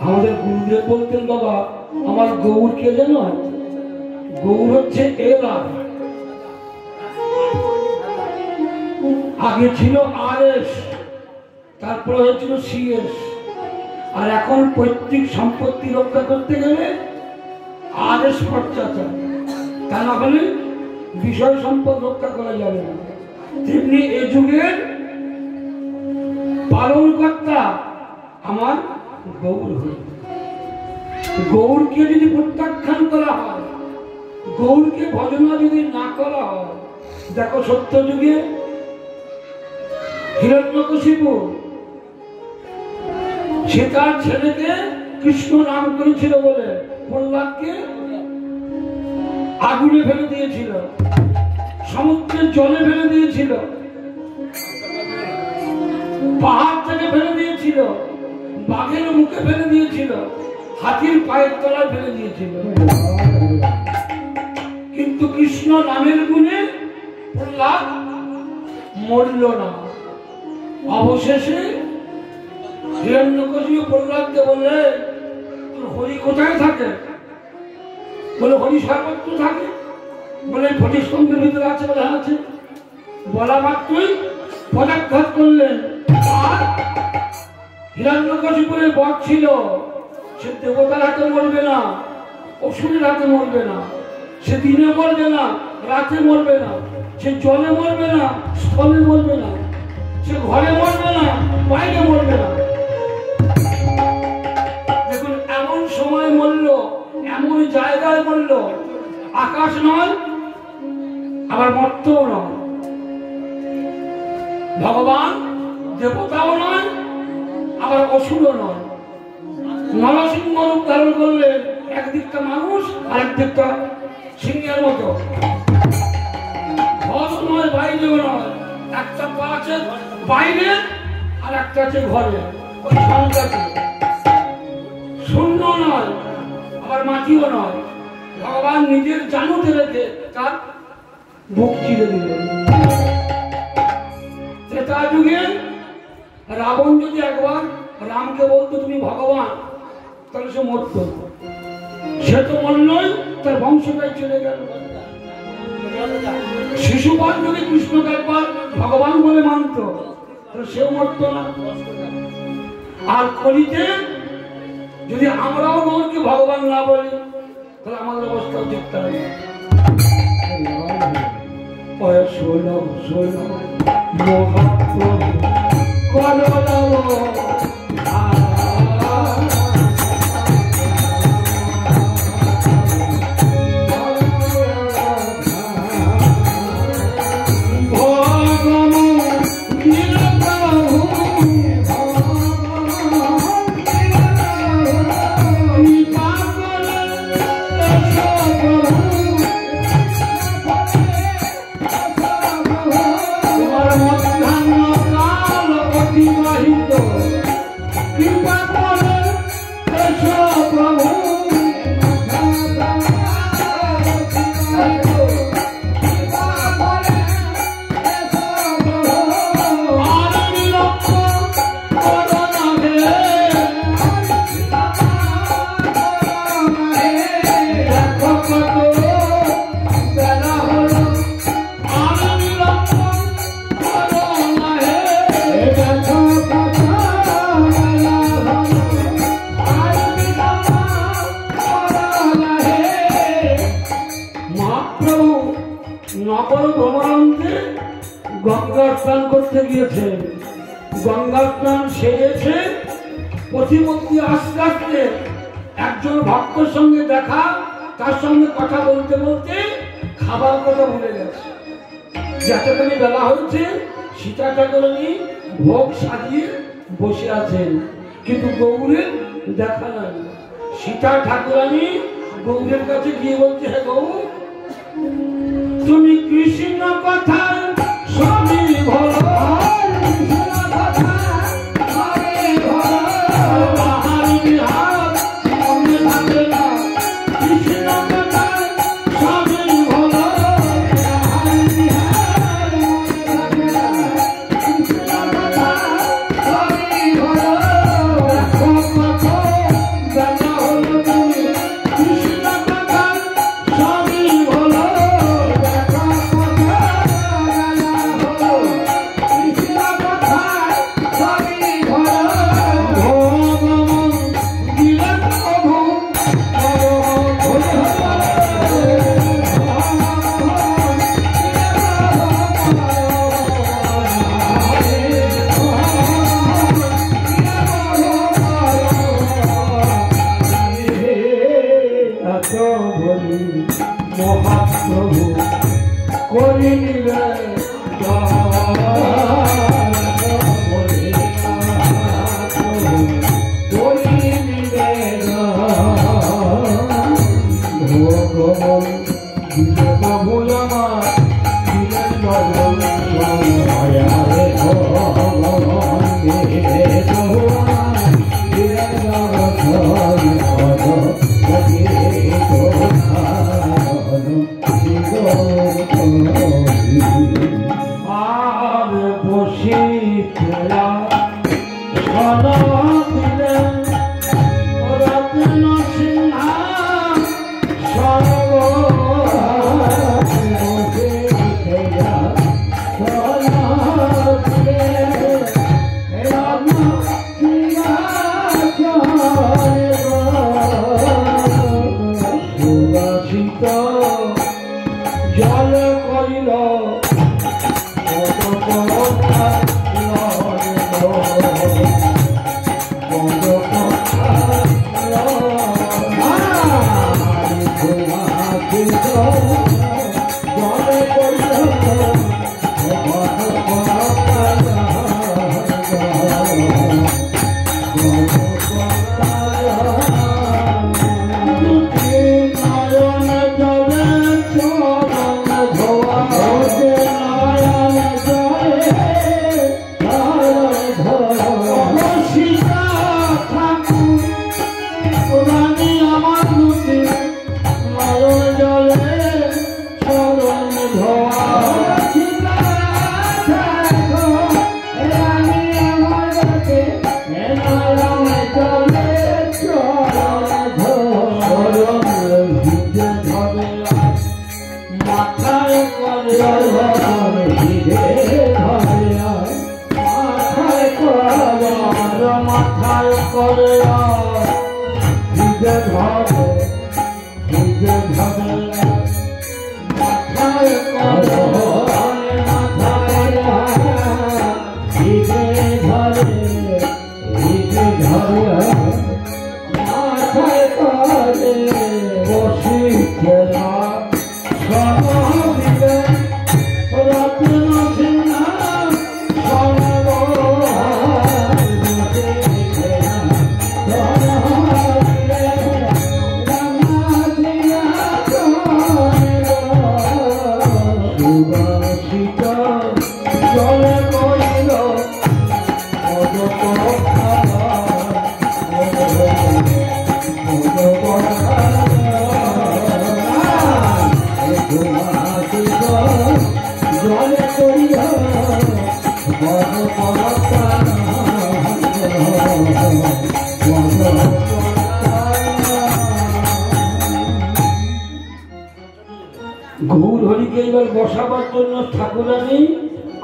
আমাদের গুরুদেব বলতেন বাবা আমার গৌর কে জানো? গৌর হচ্ছে এলা, আগে ছিল RS, তারপরে হয়েছিল CS, আর এখন পৈতৃক সম্পত্তি রক্ষা করতে গেলে RS খরচা চায়, তা না হলে বিষয় সম্পদ রক্ষা করা যাবে না। তেমনি এ যুগের পালনকর্তা আমার গৌর। গৌরকে যদি প্রত্যাখ্যান করা হয়, গৌরকে ভজনা যদি না করা হয়, দেখো সত্য যুগে হিরণ্যকশিপু সে তার ছেলেকে কৃষ্ণ নাম করেছিল বলে প্রহ্লাদকে আগুনে ফেলে দিয়েছিল, সমুদ্রের জলে ফেলে দিয়েছিল, পাহাড় থেকে ফেলে দিয়েছিল, বাঘের মুখে ফেলে দিয়েছিল, হাতির পায়ের তলায় ফেলে দিয়েছিল। কিন্তু কৃষ্ণ নামের গুণে প্রহ্লাদ মরল না। অবশেষে হিরণ্যকশিপু প্রহ্লাদকে বললে তোর হরি কোথায় থাকে? বলে হরি সর্বত্র থাকে। বলে ফটিস্তম্ভের ভিতরে আছে। বলে আছে। বলা মাত্রই পদাঘাত করলেন। আর হিরণ্যকশিপুরের বর ছিল, সে দেবতার হাতে মরবে না, অসুরের হাতে মরবে না, সে দিনে মরবে না, রাতে মরবে না, সে জলে মরবে না, স্থলে মরবে না, সে ঘরে মরবে না, বাইরে মরবে না। দেখুন এমন সময় মরল, এমন জায়গায় মরল, আকাশ নয় আবার মর্তও নয়, ভগবান দেবতাও নয় আবার অসুরও নয়। নরসিংহ রূপ ধারণ করলেন, একদিকটা মানুষ আর একদিকটা সিংহের মতো। ঘর নয় বাইরেও নয়, একটা পা আছে বাইরে আর একটা আছে ঘরে। ওই সংখ্যাটি শূন্য নয় আবার মাটিও নয়। ভগবান নিজের জানুতে রেখে তার বুক চিরে দিলেন। ত্রেতা যুগে রাবণ যদি একবার রামকে বলতো তুমি ভগবান, তাহলে সে মরত। সে তো মরলই, তার বংশটাই চলে গেল। শিশুপাল যদি কৃষ্ণকে একবার ভগবান বলে মানত, তাহলে সেও মরত না। আর কলিতে যদি আমরাও গৌরকে ভগবান না বলি, তাহলে আমাদের অবস্থাও দেখতে হবে। গঙ্গা স্নান করতে গিয়েছে, গঙ্গা স্নান সেরেছে, প্রতিমধ্যে আস্তে আস্তে একজন ভক্তের সঙ্গে দেখা, তার সঙ্গে কথা বলতে বলতে খাবার কথা ভুলে গেছে। যতখানি বেলা হয়েছে সীতা ঠাকুরানী ভোগ সাজিয়ে বসে আছেন, কিন্তু গৌরের দেখা নাই। সীতা ঠাকুরানী গৌরের কাছে গিয়ে বলছে, হে গৌর তুমি কৃষ্ণ কথা সবই ভালো মহাপ্রভু করে নিলে বসাবার জন্য ঠাকুরানী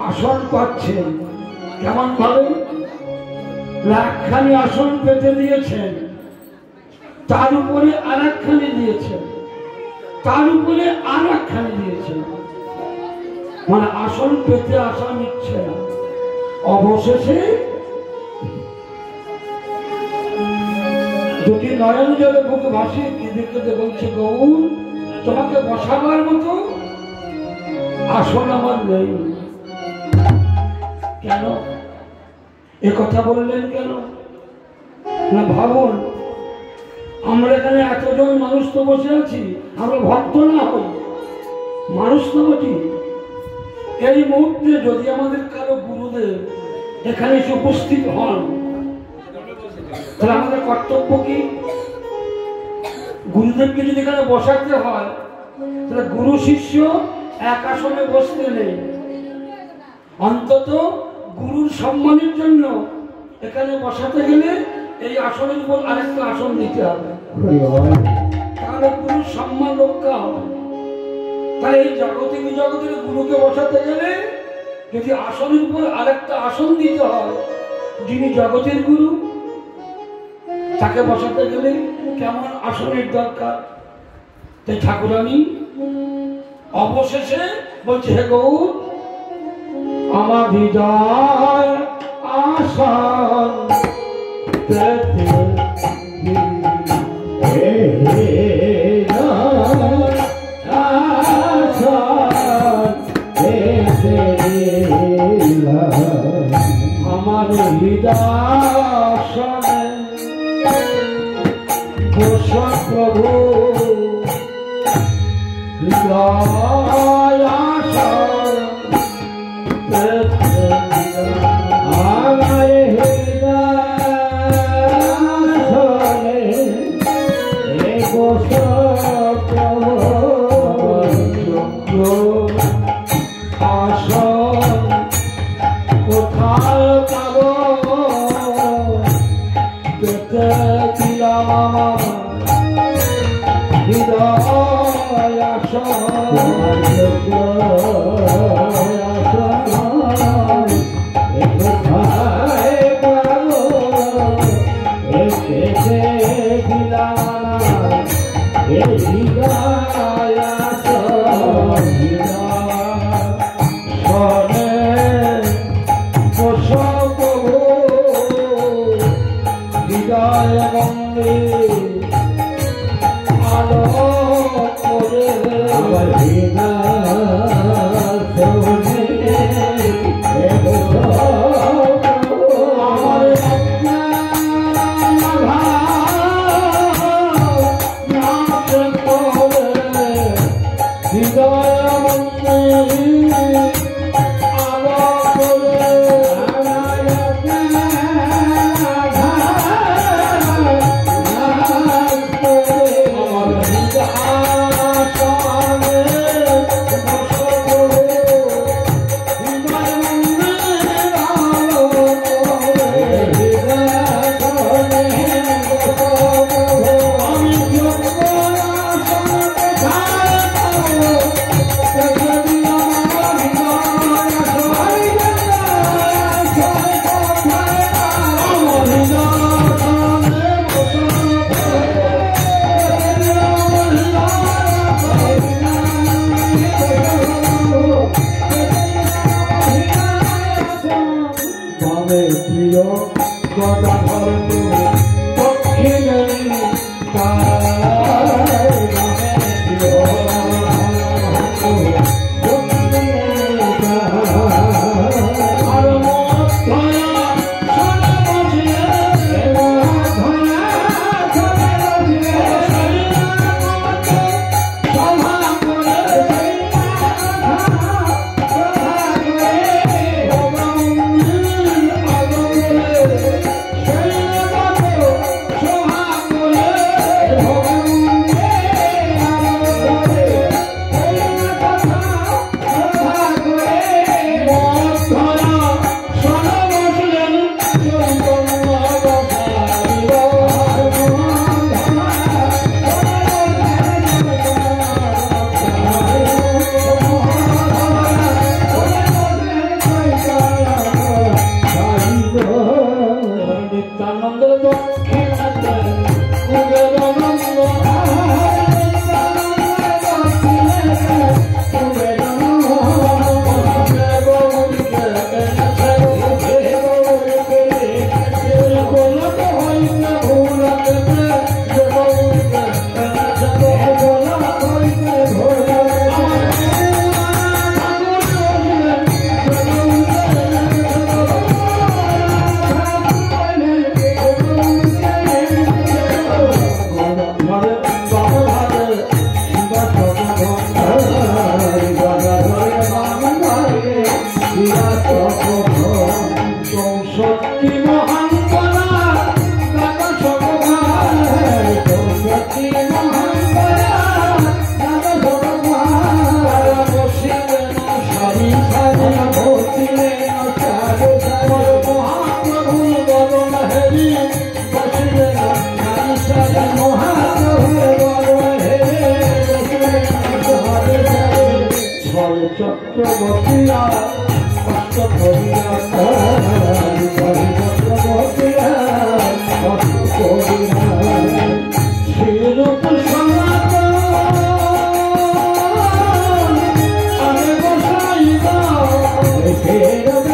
আসন পাচ্ছেন কেমন ভাবে একখানি আসন পেতে দিয়েছেন, তার উপরে আর একখানি দিয়েছেন, তার উপরে আর একখানি দিয়েছেন, মানে আসন পেতে আসা নিচ্ছে না। অবশেষে দুটি নয়ন জলে বুক ভাসিয়ে কেঁদে কেঁদে বলছে, গৌর তোমাকে বসাবার মতো আসন আমার নেই। কেন এ কথা বললেন কেন? না ভাবুন, আমরা এখানে এতজন মানুষ তো বসে আছি, আমরা ভক্ত না হই, মানুষ না বটি। এই মুহূর্তে যদি আমাদের কারো গুরুদেব এখানে এসে উপস্থিত হন, তাহলে আমাদের কর্তব্য কি? গুরুদেবকে যদি এখানে বসাতে হয়, তাহলে গুরু শিষ্য এক আসনে বসতে নেই, অন্তত গুরুর সম্মানের জন্য এখানে বসাতে গেলে এই আসনের উপর আরেকটা আসন দিতে হবে, তাহলে গুরুর সম্মান রক্ষা হবে। তাহলে এই জাগতিক জগতের গুরুকে বসাতে গেলে যদি আসনের উপর আরেকটা আসন দিতে হয়, যিনি জগতের গুরু তাকে বসাতে গেলে কেমন আসনের দরকার? তাই ঠাকুরানী অবশেষে বলছে, হে গৌর, আমার হৃদয় আসন আমার হৃদয় প্রভু হৃদয় আসন আমার বতিয়া কষ্ট করিয়া হরিপত্র বতিয়া কষ্ট করিয়া সেরূপ সনাতন আরে গোসাই গো সেরূপ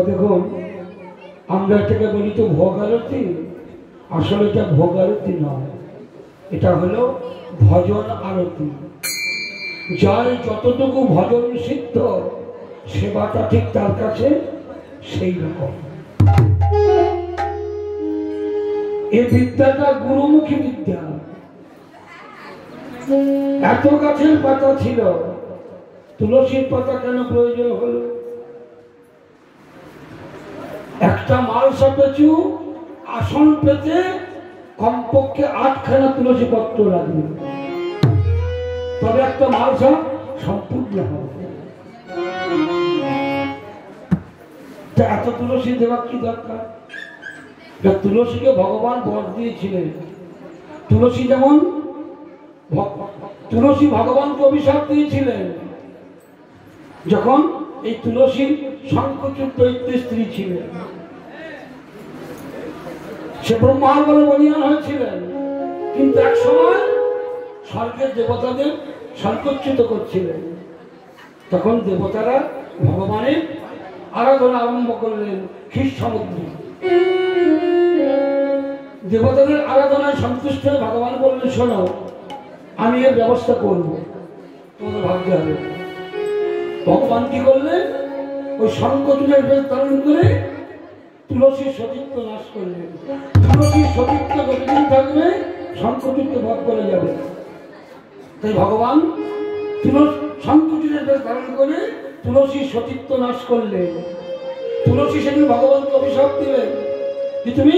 দেখুন আমরা এটাকে বলি তো ভোগ আরতি, আসলে এটা ভোগ আরতি নয়, এটা হলো ভজন আরতি। যার যতটুকু ভজন সিদ্ধ সেবাটা ঠিক তার কাছে সেই রকম। এই বিদ্যাটা গুরুমুখী বিদ্যা। এত গাছের পাতা ছিল, তুলসীর পাতা কেন প্রয়োজন হলো? একটা মালসা পেঁচু আসন পেতে কমপক্ষে 8খানা তুলসী পত্র লাগবে, তবে একটা মালসা সম্পূর্ণ হবে। এত তুলসী দেওয়ার কি দরকার? তুলসীকে ভগবান বর দিয়েছিলেন। তুলসী যেমন তুলসী ভগবানকে অভিশাপ দিয়েছিলেন যখন এই তুলসী শঙ্খচূড় দৈত্যের স্ত্রী ছিলেন, সে ব্রহ্মার বলে বলিয়ান হয়েছিলেন, কিন্তু এক সময় স্বর্গের দেবতাদের শঙ্খচ্যুত করছিলেন। তখন দেবতারা ভগবানের আরাধনা আরম্ভ করলেন ক্ষীর সমুদ্রে। দেবতাদের আরাধনায় সন্তুষ্ট হয়ে ভগবান বললেন, শোনো, আমি এর ব্যবস্থা করব, তোমাদের ভাবতে হবে। ভগবান কি করলেন? ওই শঙ্খচূড়ের বেশ ধারণ করে তুলসীর সতীত্ব নাশ করলেন। তুলসীর সতীত্ব যতদিন থাকবে শঙ্খচূড় ভোগ করে যাবে। তাই ভগবান সংকুচিতের বেশ ধারণ করে তুলসী সতীত্ব নাশ করলে। তুলসী সেদিন ভগবানকে অভিশাপ দিলে যে তুমি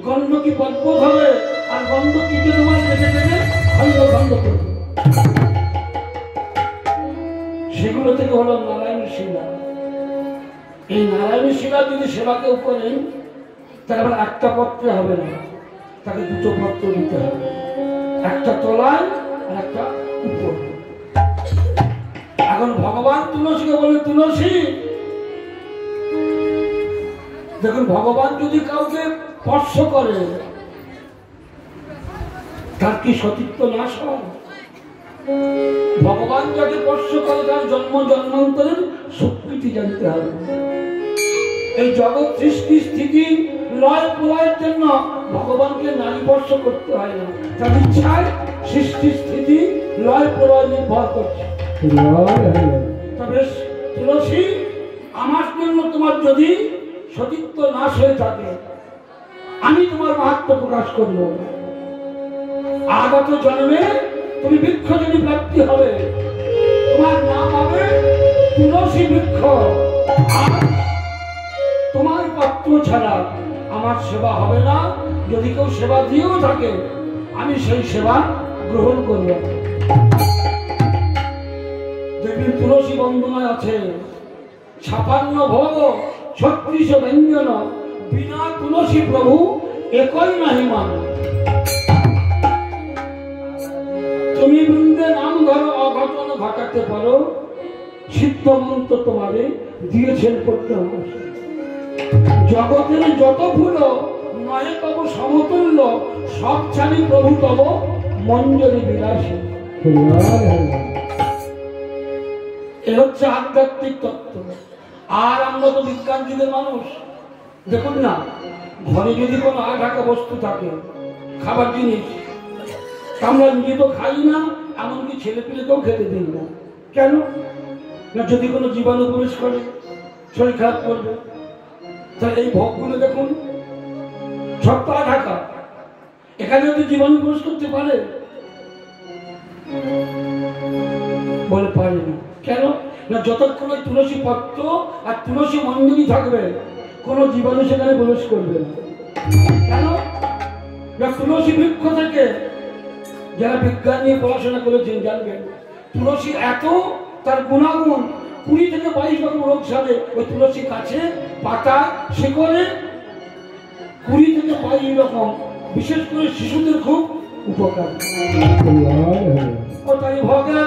গণ্ডকী পদ্মত হবে, আর গণ্ডকীকে তোমার কেটে কেটে খণ্ড খণ্ড করবে। সেগুলো থেকে হলো নারায়ণ শিলা। এই নারায়ণ শিলা যদি সেবা কেউ করেন, তাহলে একটা পত্রে হবে না, তাকে দুটো পত্র দিতে হবে, একটা তলায় আর একটা উপরে। এখন ভগবান তুলসীকে বলে, তুলসী দেখুন, ভগবান যদি কাউকে স্পর্শ করে তার কি সতীত্ব নাশ হয়? ভগবান যাকে স্পর্শ করে তার জন্ম জন্মান্তরের স্বীকৃতি জানতে হবে। এই জগৎ সৃষ্টি স্থিতি লয় প্রলয়ের জন্য ভগবানকে নারী স্পর্শ করতে হয় না, তার ইচ্ছায় সৃষ্টি স্থিতি লয় প্রলয় নির্ভর করছে। তবে তুলসী, আমার জন্য তোমার যদি সতীত্ব নাশ হয়ে থাকে, আমি তোমার মাহাত্ম্য প্রকাশ করব। আগত জন্মে তুমি বৃক্ষ যদি প্রাপ্তি হবে, তোমার নাম হবে তুলসী বৃক্ষ। আর তোমার পত্র ছাড়া আমার সেবা হবে না। যদি কেউ সেবা দিয়েও থাকে, আমি সেই সেবা গ্রহণ করব। দেখবেন তুলসী বন্দনায় আছে 56 ভোগ 36 ব্যঞ্জন, বিনা তুলসী প্রভু একই নাহি মান। তুমি বৃন্দে নাম ধরো, অঘটন ঘটাতে পারো, সিদ্ধমন্ত তোমারে দিয়েছেন পড়তে। জগতের যত ফুল নয় তব সমতুল্য, সব ছাড়ি প্রভু তব মঞ্জরি বিলাসী। এ হচ্ছে আধ্যাত্মিক তত্ত্ব। আর আমরা তো বিজ্ঞান যুগের মানুষ। দেখুন না, ঘরে যদি কোনো আঢাকা বস্তু থাকে, খাবার জিনিস, আমরা নিজে তো খাই না, এমনকি ছেলে পেলেকেও খেতে দিই না। কেন না, যদি কোনো জীবাণু প্রবেশ করে শরীর খারাপ করবে। তাহলে এই ভোগগুলো দেখুন, সব তো আঢাকা, এখানে যদি জীবাণু প্রবেশ করতে পারে? বলে পারে না। কেন না, যতক্ষণ ওই তুলসী পত্র আর তুলসী মঞ্জরি থাকবে, কোনো জীবাণু সেখানে প্রবেশ করবে না। কেন না, তুলসী বৃক্ষ থেকে, যারা বিজ্ঞান নিয়ে পড়াশোনা করেছেন জানবেন, তুলসী এত তার গুণাগুণ, 20 থেকে 22 রকম রোগ সারে ওই তুলসী গাছে, পাতা, শিকড়ে 20 থেকে 22 রকম, বিশেষ করে শিশুদের খুব উপকার। তাই ভগের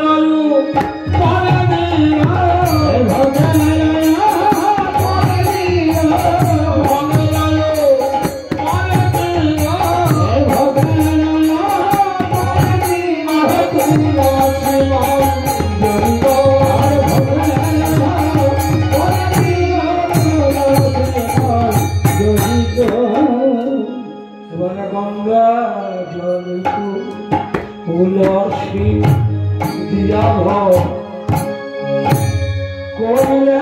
গঙ্গা জল তুলসী দিয়া করলে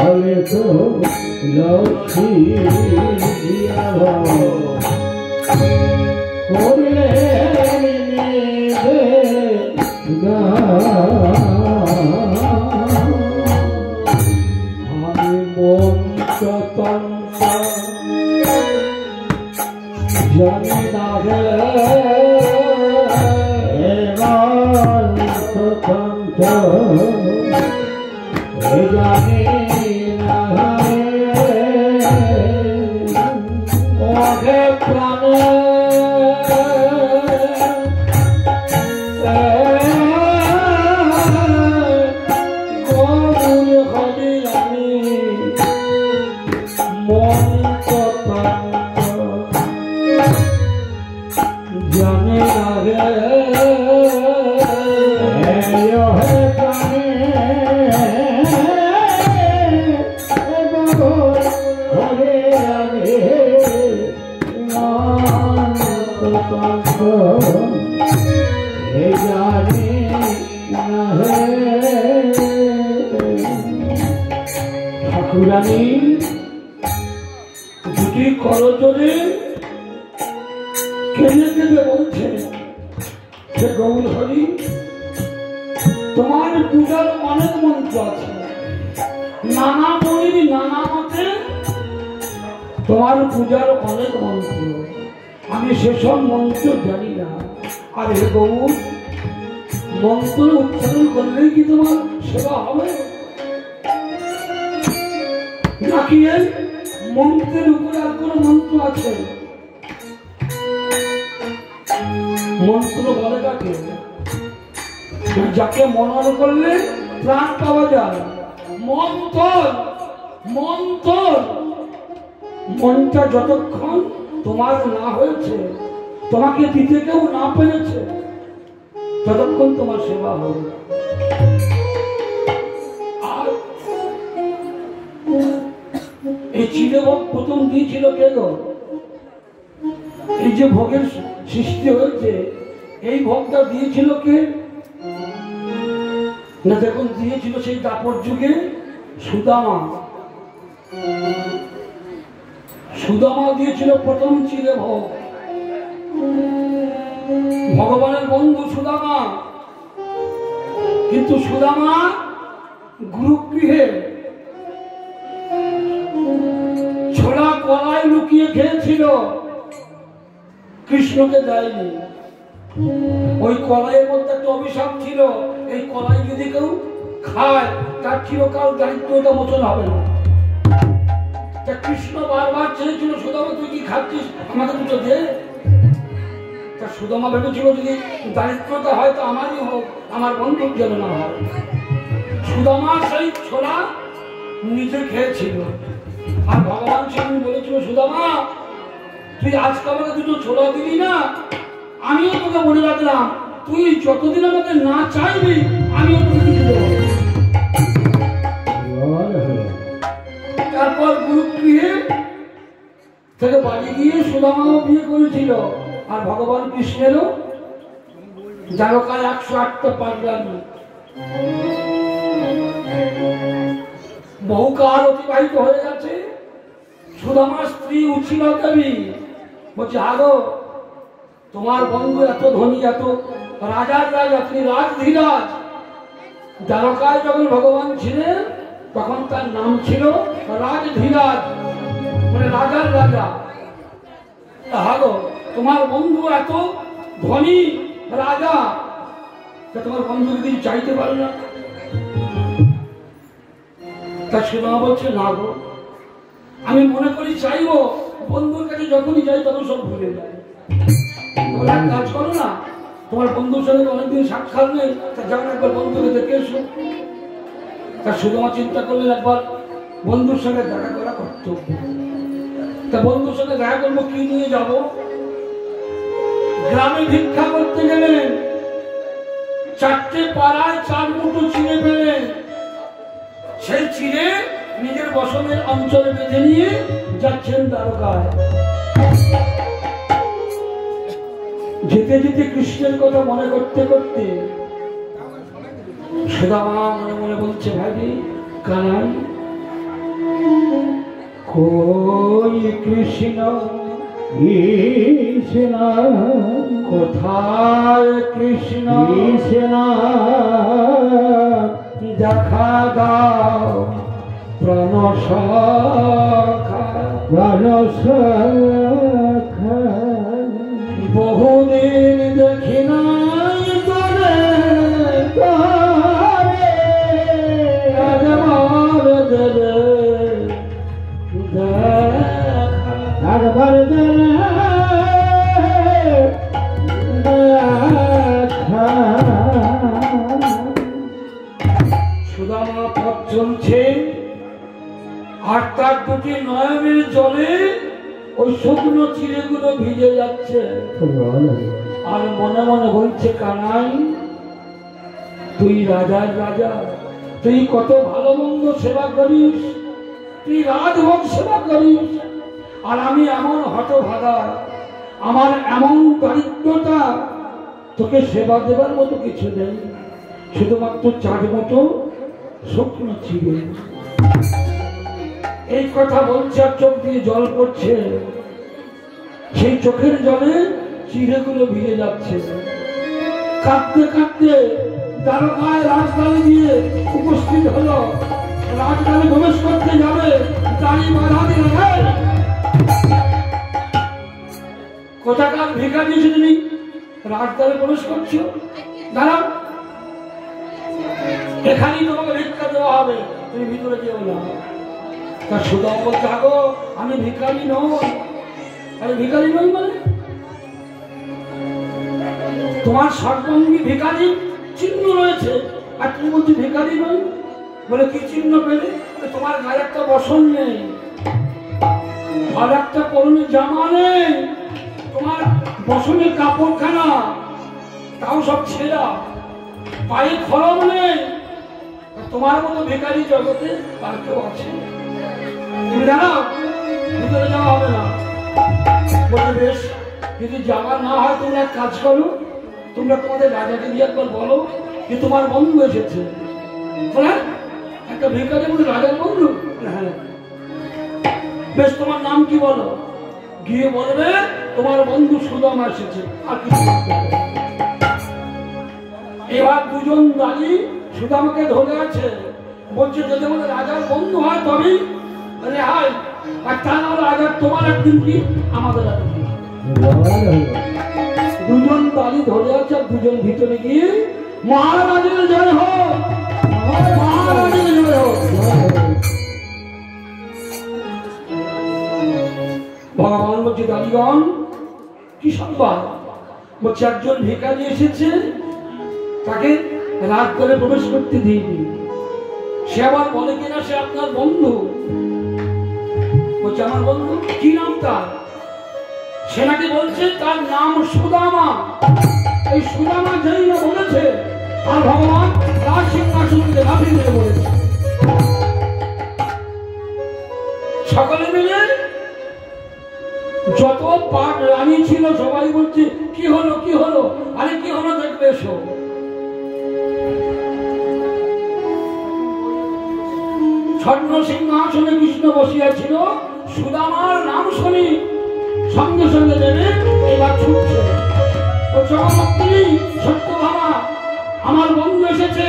জলে তুলসী দিয়া করলে আমি মন তন্ত্র জানি না রে, তন্ত্র জানি না রে, প্রাণে ঠাকুরানী শ্রী করজোড়ে কেঁদে কেঁদে বলছে যে গৌর হরি, তোমার পূজার অনেক মন্ত্র আছে, নানা বই নানা মতে তোমার পূজার অনেক মন্ত্র, আমি সেসব মন্ত্র জানি না। আর হে গৌর, মন্ত্র উচ্চারণ করলেই কি তোমার সেবা হবে, নাকি এই মন্ত্রের উপরে আর কোন মন্ত্র আছে? মন্ত্র বলে কাকে? যাকে মনন করলে প্রাণ পাওয়া যায়। মন্ত্র মন্ত্র মনটা যতক্ষণ তোমার না হয়েছে, তোমাকে দিতে কেউ না পেরেছে, ততক্ষণ তোমার সেবা হবে। আর এই চিড়ে ভোগ প্রথম দিয়েছিল কে গো? এই যে ভোগের সৃষ্টি হয়েছে, এই ভোগটা দিয়েছিল কে না? দেখুন, দিয়েছিল সেই দাপর যুগে সুদামা। সুদামা দিয়েছিল প্রথম চিড়ে ভোগ। ভগবানের বন্ধু সুদামা, কিন্তু সুদামা গুরুগৃহে ছোলা কলাই লুকিয়ে খেয়েছিল, কৃষ্ণকে দেয়নি। ওই কলাইয়ের মধ্যে একটা অভিশাপ ছিল, এই কলাই যদি কেউ খায় তার চিরকাল দারিদ্রতা মোচন হবে না। কৃষ্ণ বারবার চেয়েছিল, সুদামা তুই কি খাচ্ছিস, আমাকে দুটো দে। তা সুদামা ভেবেছিল যদি দারিদ্রতা হয় তো আমারই হোক, আমার বন্ধুর যেন না হয়। সুদামা সেই ছোলা নিজে খেয়েছিল। আর ভগবান সেদিন বলেছিল, সুদামা তুই আজকে আমাকে দুটো ছোলা দিবি না, আমিও তোকে বলে রাখলাম, তুই যতদিন আমাকে না চাইবি আমিও তোকে কিছু দেবো। তারপর গুরুগৃহে থেকে বাড়ি গিয়ে সুদামাও বিয়ে করেছিল। আর ভগবান কৃষ্ণেরও দ্বারকায় 108টা পাগলাম। বহুকাল অতিবাহিত হয়ে গেছে। সুদামার স্ত্রী উচ্ছিলা দেবী বলছে, আগো তোমার বন্ধু এত ধনী, এত রাজার রাজা, তিনি রাজধীরাজ। দ্বারকায় যখন ভগবান ছিলেন তখন তার নাম ছিল রাজধীরাজ, মানে রাজার রাজা। হাগো তোমার বন্ধু এত ধনী রাজা, তোমার বন্ধু যদি চাইতে পারে না? তা সুদামা বলছে, না গো, আমি মনে করি চাইবো, বন্ধুর কাছে যখনই যাই তখন সব ভুলে যায়। এক কাজ করো না, তোমার বন্ধুর সঙ্গে অনেকদিন সাক্ষাৎ নেই, তা যেমন একবার বন্ধুকে দেখে এসো। তা সুদামা চিন্তা করলেন একবার বন্ধুর সঙ্গে দেখা করা কর্তব্য। তা বন্ধুর সঙ্গে দেখা করবো, কি নিয়ে যাব? গ্রামে ভিক্ষা করতে গেলেন, 4টে পাড়ায় 4 মুঠো চিড়ে পেলেন। সেই চিড়ে নিজের বসনের অঞ্চলে বেঁধে নিয়ে যাচ্ছেন দ্বারকায়। যেতে যেতে কৃষ্ণের কথা মনে করতে করতে সুদামা মনে মনে বলছে, ভাই কানাই কই কৃষ্ণ কৃষ্ণ, কোথায় কৃষ্ণ কৃষ্ণ, দেখা দাও প্রাণ সখা প্রাণ সখা, বহুদিন দেখি নাই তোরে তারে, একবার দেবে দেখা, একবার দেবে দেখা। সুদামা পথ চলছে, আর তার দুটি নয়নের জলে ওই শুকনো চিড়েগুলো ভিজে যাচ্ছে। আর মনে মনে বলছে, কানাই তুই রাজার রাজা, তুই কত ভালো মন্দ সেবা করিস, তুই রাজভোগ সেবা করিস, আর আমি এমন হতভাগা, আমার এমন দারিদ্রতা, তোকে সেবা দেবার মতো কিছু নেই, শুধুমাত্র 4 মুঠো শুকনো চিড়ে। এই কথা বলছে আর চোখ দিয়ে জল পড়ছে। সেই চোখের জলে চিড়েগুলো ভিজে যাচ্ছে। কাঁদতে কাঁদতে দ্বারকায় রাজধানী দিয়ে উপস্থিত হলো। রাজধানী প্রবেশ করতে যাবে, দাঁড়ি বাধা দিল। কোথাকার ভিখারি এসে তুমি রাজধানী প্রবেশ করছো? দাঁড়াও, এখানেই তোমাকে ভিক্ষা দেওয়া হবে, তুমি ভিতরে যেও না। তার সুদাম বলছে, আগো আমি ভিখারি নই। আরে ভিখারি নই মানে? তোমার সর্বাঙ্গী ভিখারি চিহ্ন রয়েছে, আর তুমি বলছি ভিখারি নই। বলে কি চিহ্ন পেলে? তোমার গায়ে একটা বসন নেই, আর একটা পরনে জামা নেই, তোমার বসনের কাপড়খানা তাও সব ছেঁড়া, পায়ে খড়ম নেই। তোমার মতো ভিখারি জগতে আর কেউ আছে? তুমি জানো ভিতরে যাওয়া হবে না। বলতে বেশ, যদি যাওয়া না হয় তোমরা এক কাজ করো, তোমরা তোমাদের রাজাকে দিয়ে একবার বলো যে তোমার বন্ধু এসেছে। হ্যাঁ, একটা ভিখারি বলে রাজার বন্ধু? হ্যাঁ। বেশ, তোমার নাম কি বলো? গিয়ে বলবে তোমার বন্ধু সুদামা এসেছে। আর কিছু এবার দুজন দাঁড়ি সুদামাকে ধরে আছে, বলছে যদি আমাদের রাজার বন্ধু হয় তবেই রেহাই, আর তা না হলে রাজার তোমার একদিন কি আমাদের একদিন। দুজন দাঁড়ি ধরে আছে, দুজন ভিতরে গিয়ে মহারাজের জয় হোক, মহারাজের জয় হোক। ভগবান বলছে, দাঁড়িগণ কি সংবাদ? বলছে একজন ভিখারি এসেছে, তাকে রাজঘরে প্রবেশ করতে দিইনি। সে আবার বলে কিনা সে আপনার বন্ধু। বলছে আমার বন্ধু? কি নাম তার? সে নাকি বলছে তার নাম সুদামা। এই সুদামা যেই না বলেছে, আর ভগবান রাজ সিংহাসন থেকে লাফিয়ে দিয়ে বলেছে। সকলে মিলে যত পাট রানী ছিল সবাই বলছে কি হলো কি হলো? আরে কি হলো দেখবে এসো। স্বর্ণ সিংহাসনে কৃষ্ণ বসিয়াছিল, সুদামার নাম শুনি সঙ্গে সঙ্গে দেবে এবার ছুটছে। সত্যভামা আমার বন্ধু এসেছে,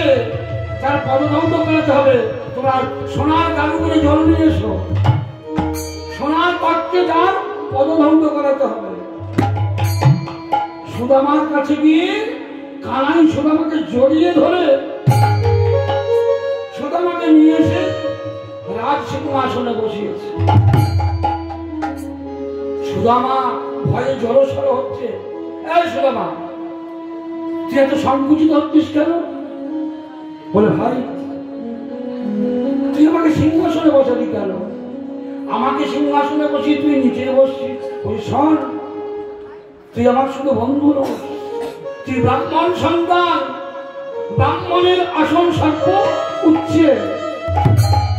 তার পদধৌত করাতে হবে। তোমরা সোনার গালু করে জল নিয়ে এসো, সোনার পাত্রে যার পদধৌত করাতে হবে। সুদামার কাছে গিয়ে কানাই সুদামাকে জড়িয়ে ধরে সুদামাকে নিয়ে এসে রাজ সিংহাসনে বসিয়েছে। সুদামা ভয়ে জড়সড় হচ্ছে। এই সুদামা, তুই এত সংকুচিত হচ্ছিস কেন? বলে ভাই, তুই আমাকে সিংহাসনে বসালি কেন? আমাকে সিংহাসনে বসিয়ে তুই নিচে বসছিস। ওই শোন, তুই আমার শুধু বন্ধু নস, তুই ব্রাহ্মণ সন্তান। ব্রাহ্মণের আসন সর্ব উচ্চে।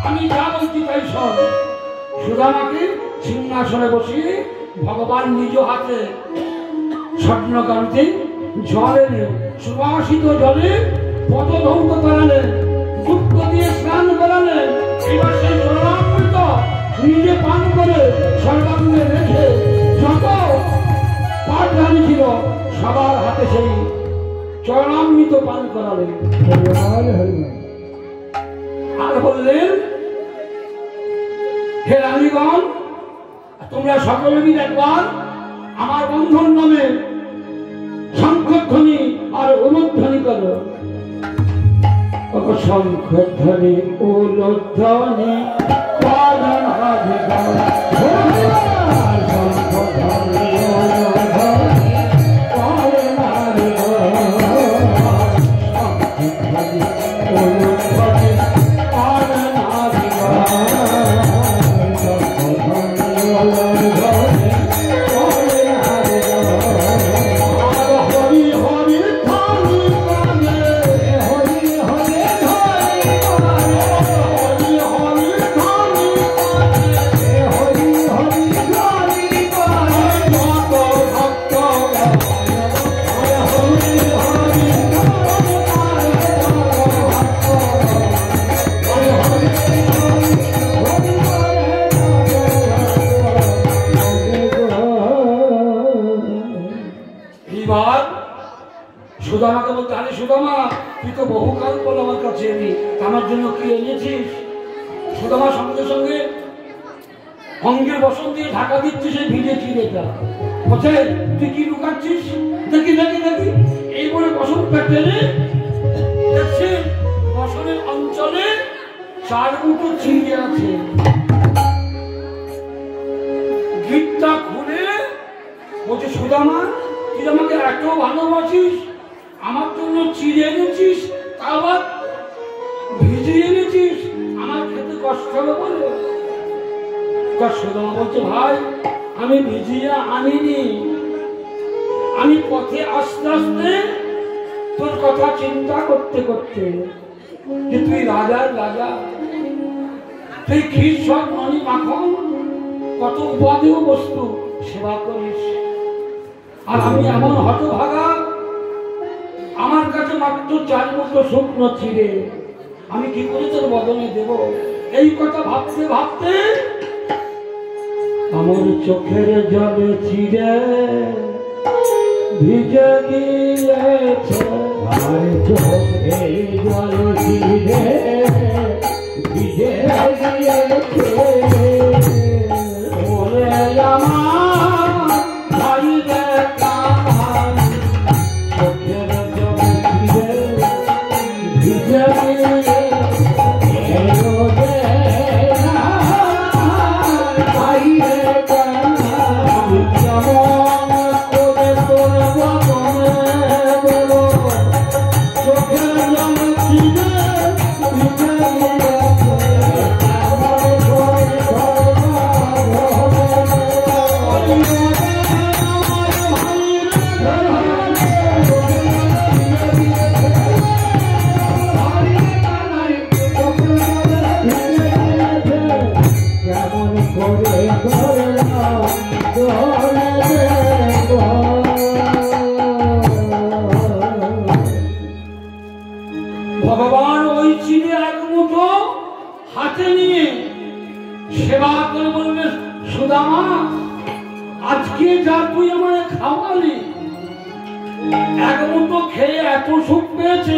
আমি যা বলছি তাই শোন। সুদামাকে সিংহাসনে বসিয়ে ভগবান নিজ হাতে স্বর্ণকান্তি জল এনে সুবাসিত জলে পদধৌত করালেন, দুগ্ধ দিয়ে স্নান করালেন। এবার সেই জলামৃত নিজে পান করে সর্বাঙ্গে রেখে যত পাট রানী ছিল সবার হাতে সেই চরণামৃত পান করালেন। আর বললেন, হে রানীগণ, তোমরা সকলে মিলে একবার আমার বন্ধন নামে শঙ্খধ্বনি আর উলুধ্বনি করো। শঙ্খধ্বনি উলুধ্বনি Hare সুদামা, তুই তো বহুকাল পর আমার কাছে এলি, আমার জন্য কি এনেছিস? সুদামা সঙ্গে সঙ্গে অঙ্গের বসন দিয়ে ঢাকা দিচ্ছে সেই ভিজে চিড়েটা। কোথায় তুই কি লুকাচ্ছিস? দেখি দেখি দেখি। এই বলে বসন পেটেলে দেখছে বসনের অঞ্চলে 4 মুঠো চিড়ে আছে। গিটটা খুলে বলছে, সুদামা তুই আমাকে এত ভালোবাসিস, আমার জন্য চিড়ে এনেছিস, তা আবার ভিজিয়ে এনেছিস, আমার খেতে কষ্ট হবে বলে। সুদামা বলছে, ভাই আমি ভিজিয়ে আনিনি, আমি পথে আস্তে আস্তে তোর কথা চিন্তা করতে করতে যে তুই রাজার রাজা, তুই ক্ষীর সব মণি মাখন কত উপাদেয় বস্তু সেবা করিস, আর আমি এমন হতভাগা, আমার কাছে মাত্র 4 মুঠো শুকনো চিড়ে, আমি কি করে তোর বদনে দেব? এই কথা ভাবতে ভাবতে আমার চোখের জলে চিড়ে ভিজে গিয়েছে, আমার চোখের জলে চিড়ে ভিজে গিয়েছে, ওরে আমার ভাই রে কান, চোখের জলে চিড়ে ভিজে গিয়েছে, ভগবান ওই চিড়ে 1 মুঠো হাতে নিয়ে সেবা করে বলবে, সুদামা আজকে যা তুই আমার খাওয়ালি, 1 মুঠো খেয়ে এত সুখ পেয়েছে,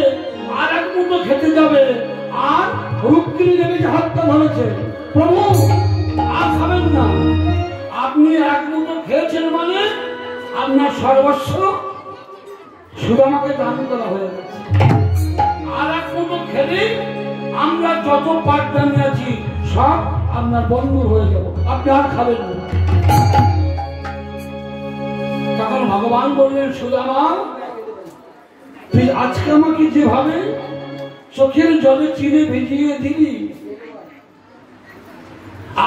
আর 1 মুঠো খেতে যাবে, আর রুক্মিণী দেবী হাতটা ধরেছে, প্রভু আর খাবেন না, আপনি 1 মুঠো খেয়েছেন মানে আপনার সর্বস্ব সুদামাকে দান করা হয়ে গেছে, আর 1 মুঠো খেলে আমরা যত পাঠদানি আছি সব আপনার বন্ধু হয়ে যাব, আপনি আর খাবেন না। তখন ভগবান বললেন, সুদামা তুই আজকে আমাকে যেভাবে চোখের জলে চিড়ে ভিজিয়ে দিলি,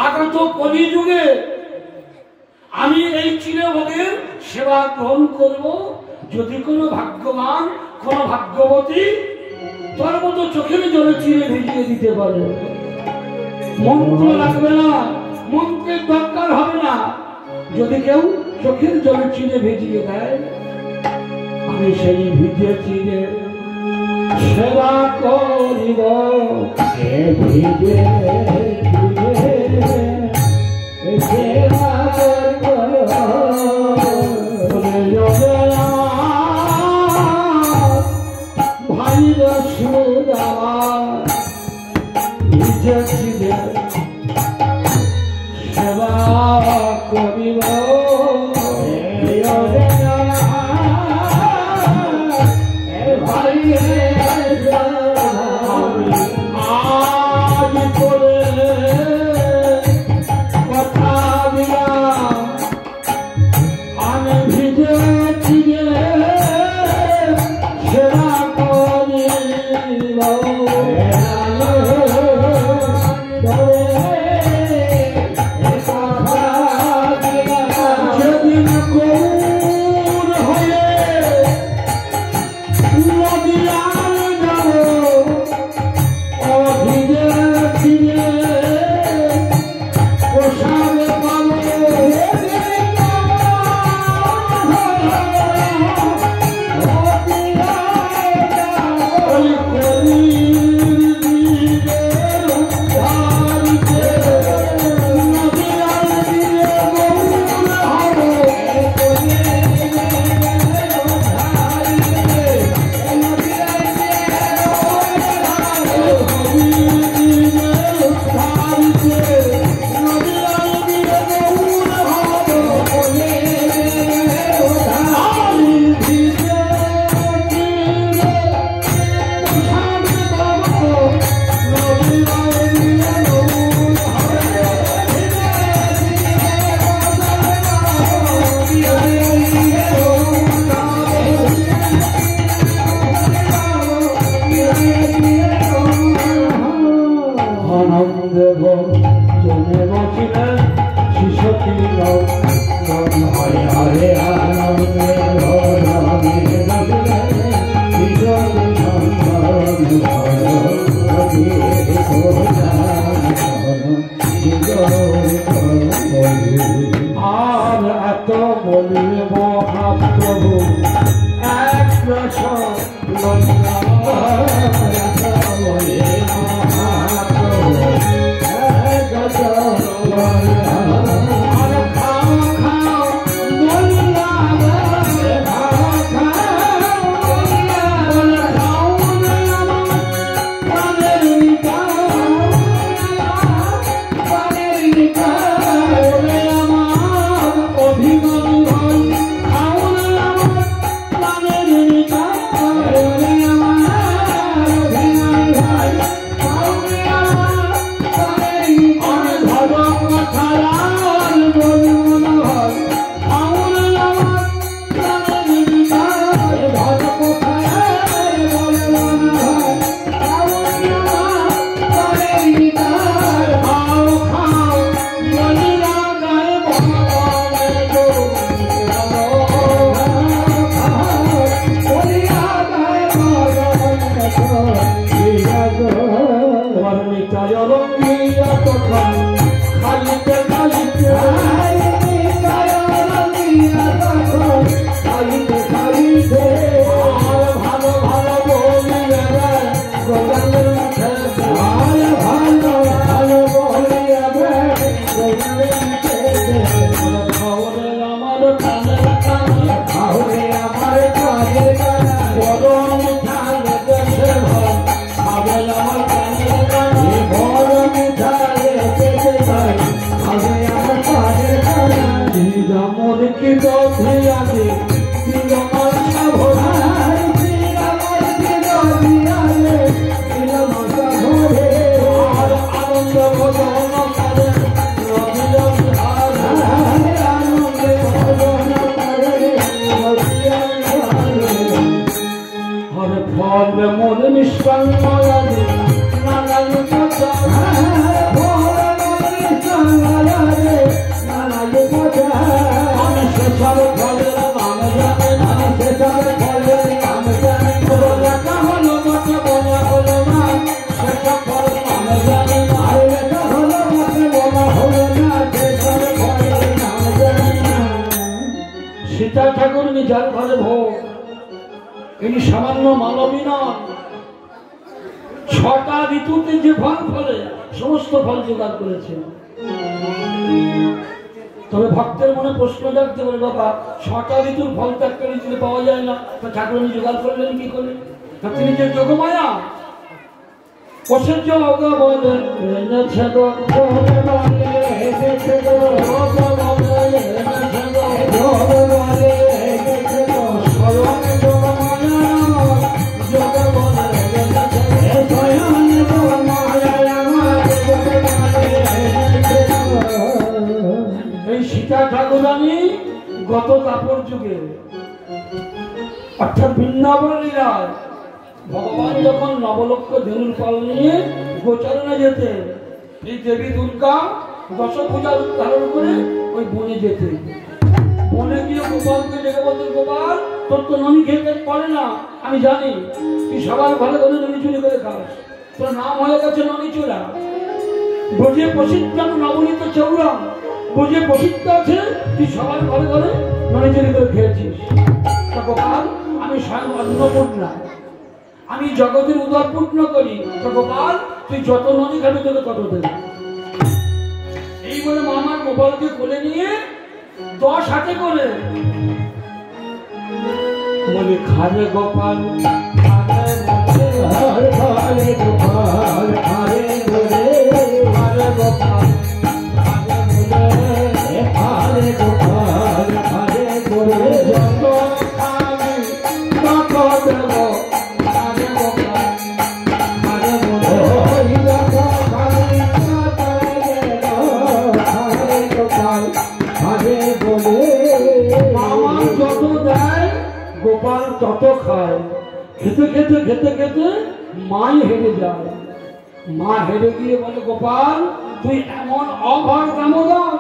আগত কলিযুগে আমি এই চিড়ে ভোগের সেবা গ্রহণ করব, যদি কোনো ভাগ্যবান কোনো ভাগ্যবতী তোর মতো চোখের জলে চিড়ে ভিজিয়ে দিতে পারে। মন্ত্র লাগবে না, মন্ত্রের দরকার হবে না, যদি কেউ চোখের জলে চিড়ে ভিজিয়ে দেয়, আমি সেই ভিজে চিড়ে সেবা করিব, ভিজে সেবা ভাই সুদামা ভিজে চিড়ে সেবা করিব, সীতা ঠাকুর নিজার ঘরে ভোগ, ইনি সামান্য মানবী নন। 6টা ঋতুতে যে ফল ফলে সমস্ত ফল জোগাড় করেছেন। তবে ভক্তের মনে প্রশ্ন জাগতে পারে, বাবা 6টা ঋতুর ফল তো একটা ঋতুতে পাওয়া যায় না, তো ঠাকুর জোগাড় করলেন কি করে? তিনি যে যোগমায়া প্রসেজ্য অগ বলে এই সীতা ঠাকুরানী গত দাপর যুগে অর্থাৎ বৃন্দাবন লীলায় ভগবান যখন নবলক্ষ ধনুর পাল নিয়ে গোচারণে যেতে, এই দেবী দুর্গা দশ পূজা ধারণ করে ওই বনে যেতে, বনে গিয়ে গোপালকে ডেকে বলতেন, গোপাল তোর তো ননি খেতে পারে না, আমি জানি তুই সবার ভালো করে ননি চুরি করে খাস, তোর নাম হয়ে গেছে ননি চূড়া, ব্রজে প্রসিদ্ধ নবনীত চৌরাম, ব্রজে প্রসিদ্ধ আছে, তুই সবার ঘরে ঘরে ননি চুরি করে খেয়েছিস। গোপাল আমি স্বয়ং অন্নপূর্ণা, আমি জগতের উদরপূর্ণ করি, তো গোপাল তুই যত নদী খাবি তোকে তত দেবে। এই বলে মামার গোপালকে কোলে নিয়ে 10 হাতে করে বলে, খারে গোপাল খারে গোপাল খারে বলে খারে গোপাল খারে গোপাল খারে বলে যত খাবি তত দেব। গোপাল তত খায়, খেতে খেতে খেতে খেতে মাই হেরে যায়। মা হেরে গিয়ে বলে, গোপাল তুই এমন অভার দামোদর,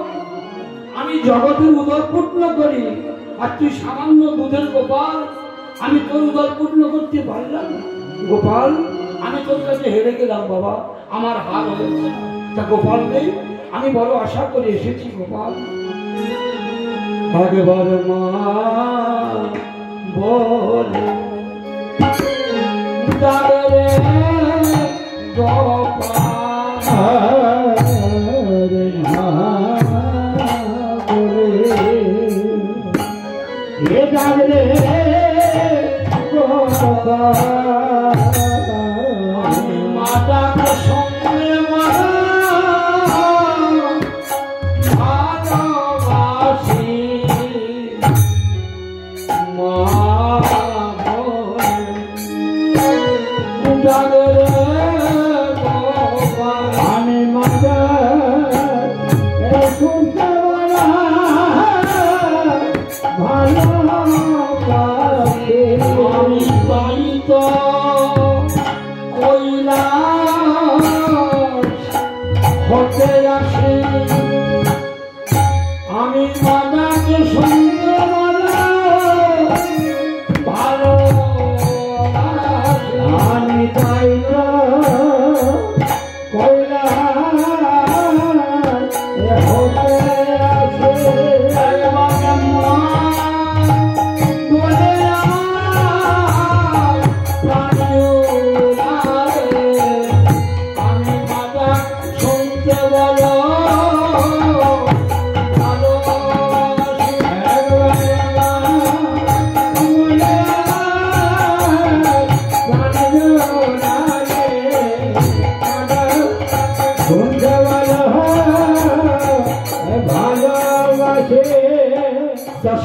আমি জগতের উদরপূর্ণ করি আর তুই সামান্য দুধের গোপাল, আমি তোর উদরপূর্ণ করতে পারলাম না। গোপাল আমি তোর কাছে হেরে গেলাম বাবা, আমার হার হয়েছে। তা গোপাল নেই, আমি বড় আশা করে এসেছি গোপাল। একবার মা বলে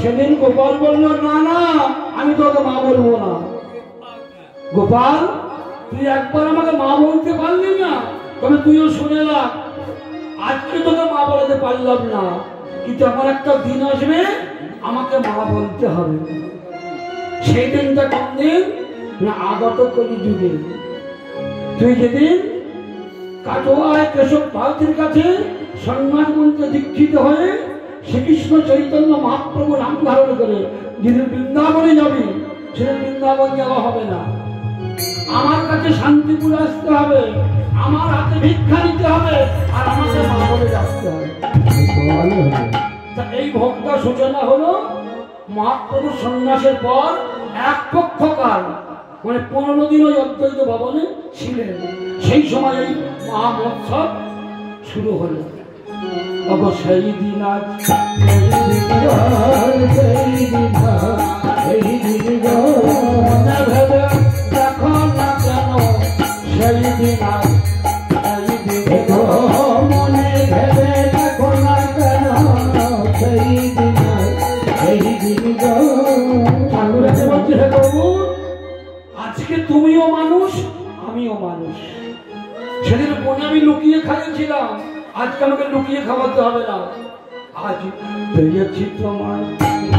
সেদিন গোপাল বলল না না আমি তোকে মা বলবো না। গোপাল তুই একবার আমাকে মা বলতে পারলি না, তবে তুইও শুনে না আজকে তোকে মা বলতে পারলাম না, কিন্তু আমার একটা দিন আসবে আমাকে মা বলতে হবে। সেই দিনটা কোন দিন না আগত কলি যুগে। তুই যেদিন কাটোয়ায় কেশব ভারতীর কাছে সন্ন্যাস মন্ত্রে দীক্ষিত হয়ে শ্রীকৃষ্ণ চৈতন্য মহাপ্রভু নাম ধারণ করে যেদিন বৃন্দাবনে যাবি, সেদিন বৃন্দাবন যাওয়া হবে না, আমার কাছে শান্তিপুর আসতে হবে, আমার হাতে ভিক্ষা নিতে হবে, আর আমাকে মা বলে ডাকতে হবে। এই ভোগটা সূচনা হলো মহাপ্রভু সন্ন্যাসের পর এক পক্ষকাল, মানে 15 দিন ওই অদ্বৈত ভবনে ছিলেন। সেই সময় এই মহামহোৎসব শুরু হলো। সেই দিন আজ দেখো না কেন, সেই দিন আজ মনে ভেবে দেখো না কেন, সেই দিন আজকে তুমিও মানুষ আমিও মানুষ। সেদিন মনে আমি লুকিয়ে খাইয়েছিলাম, আজকে আমাকে লুকিয়ে খাওয়াতে হবে না। আজ পেয়েছি তোমায়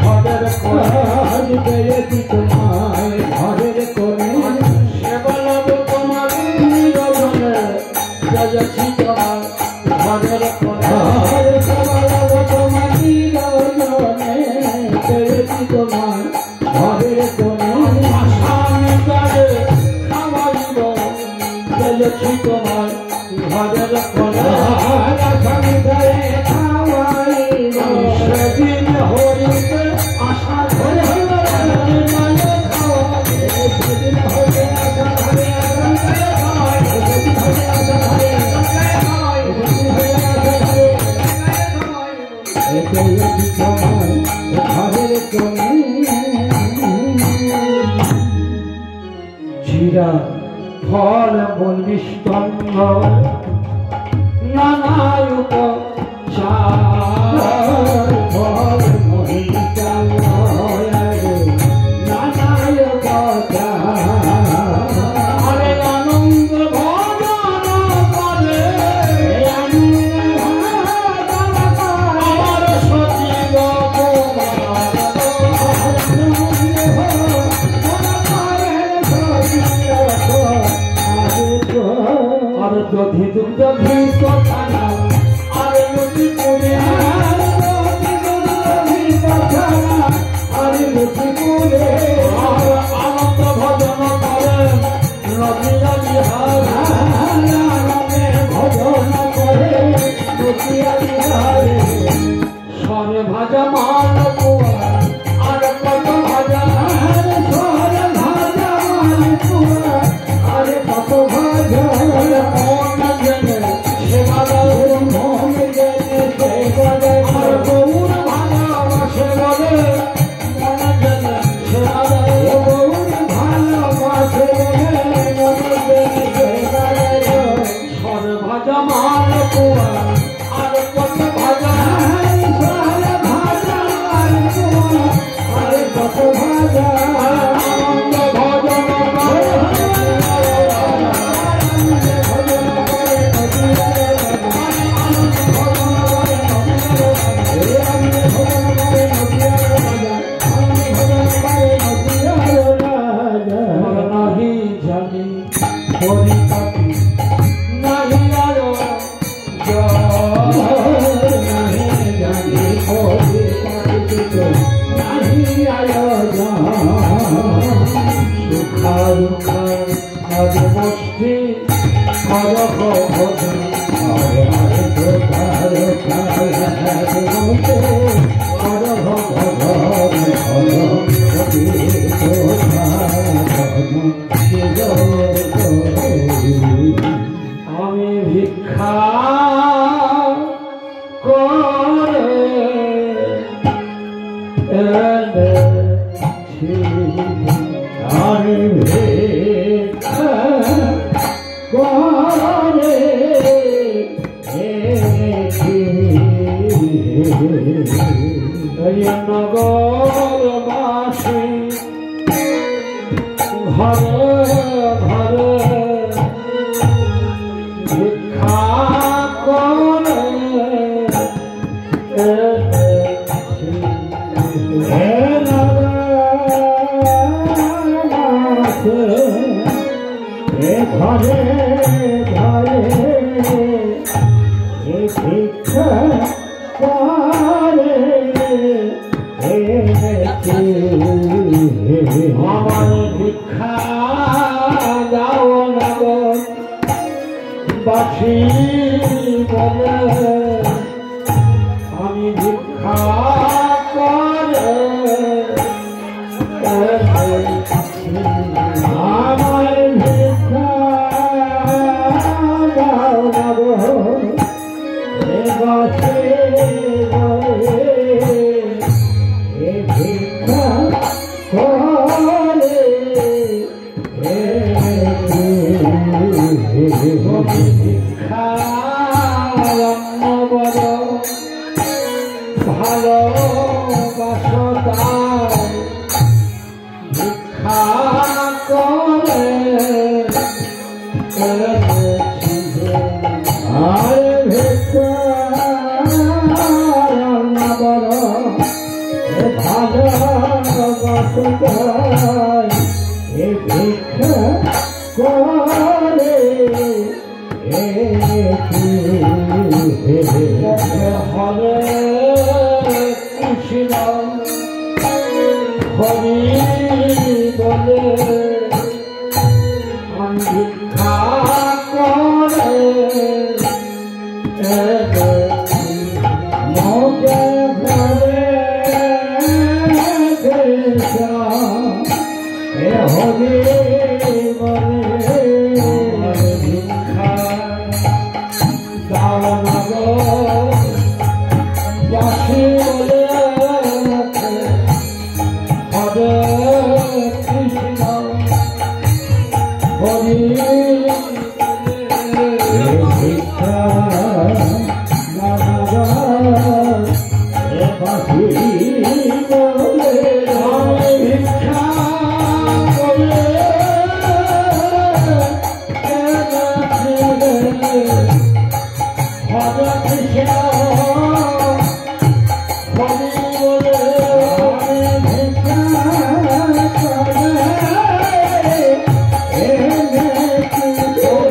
ঘরের কোণে, আজ পেয়েছি তোমায় ঘরের কোণে, সেবলব তোমার নিরজনে, পেয়েছি তোমায় ঘরের কোণে, সেবলব তোমার নিরজনে, পেয়েছি তোমায় ঘরের কোণে, আসামি কাজে খাওয়াইব, পেয়েছি তোমায় ঘরের কোণে, আসামি কাজে খাওয়াইব, সেদিন হইতে আশা ধরে সেদিন হইতে আশা ধরে চিরা ফল বলিষ্ঠঙ্গ নানায়ুক চার ফল মহিচাল নানায়ুক আরে আনন্দ ভজন করে আমার সজীব আর দধি দুগ্ধ ঘি কথা আর লুচি পুরি আর লুচি পুরে আনন্দ ভজন করে নদিয়া বিহারে ভজন করে নদিয়া বিহারে সরে ভাজা মান কুয়া আর কত ভাজা সরে ভাজা মান কুয়া আমি ভিক্ষা করে আমি ভিক্ষা করে নগরবাসী ঘরে ঘরে ভিক্ষা করে ঘরে ঘরে ভিক্ষা করে আমার ভিক্ষা দাও নগর বাসী বলে আমি ভিক্ষা করে আমার ভিক্ষা দাও নগর বাসী বলে ভিক্ষা করে ভিক্ষা বড় ভালোবাসো তাই ভিক্ষা করে আর ভিক্ষা বড় ভালোবাসো তাই ভিক্ষা করে হরে কৃষ্ণ হরি বলে আমি ভিক্ষা করে মোকে ঘরে হরি বলে ভিক্ষা দাও নগর বাসী বলে হরে কৃষ্ণ হরি ভিক্ষা বাসী বলে ভিক্ষা Oh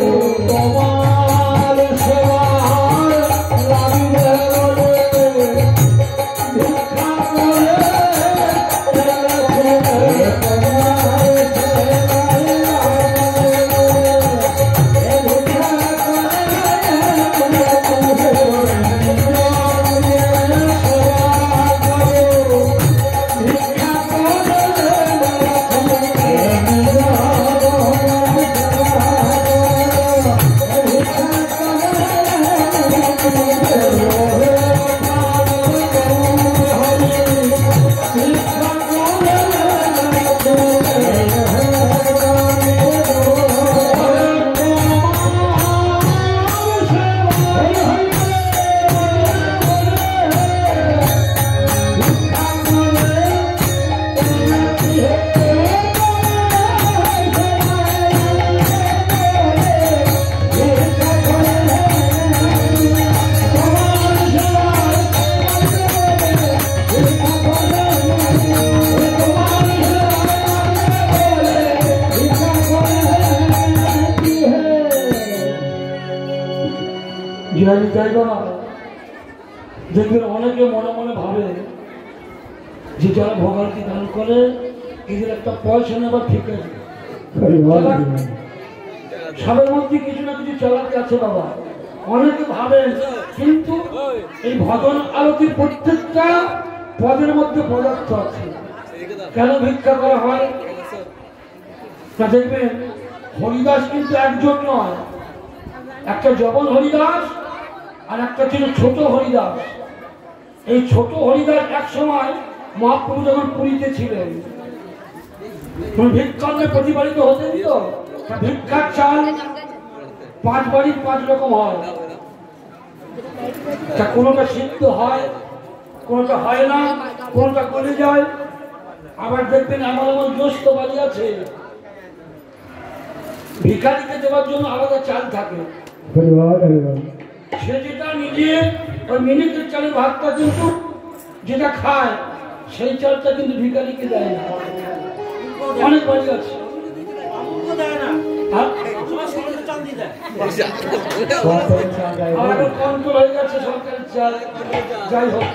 আমি চাইব না। দেখবেন অনেকে মনে মনে ভাবে যে যারা ভোগান্তি দান করে এদের একটা পয়সা নেবার ঠিক আছে, সবের মধ্যে কিছু না কিছু চালাতে আছে বাবা, অনেকে ভাবেন। কিন্তু এই ভজন আরতির প্রত্যেকটা পদের মধ্যে পদার্থ আছে। কেন ভিক্ষা করা হয় তা দেখবেন হরিদাস কিন্তু একজন নয়, একটা জবন হরিদাস আর একটা ছিল ছোট হরিদাস। এই ছোট হরিদাস এক সময় মহাপ্রভু যখন পুরীতে ছিলেন ভিক্ষান্নে প্রতিপালিত হতেন, তো ভিক্ষার চাল 5 বাড়ির 5 রকম হয়, কোনোটা সিদ্ধ হয়, কোনোটা হয় না, কোনোটা গলে যায়। আবার দেখবেন এমন এমন জ্যেষ্ঠ বাড়ি আছে ভিখারিকে দেওয়ার জন্য আলাদা চাল থাকে, সে যেটা নিজে ওই মিনিটের চালের ভাতটা কিন্তু যেটা খায় সেই চালটা কিন্তু ভিখারিকে দেয় না। অনেক বাড়ি আছে কন্ট্রোল হয়ে গেছে সরকারের চাল। যাই হোক,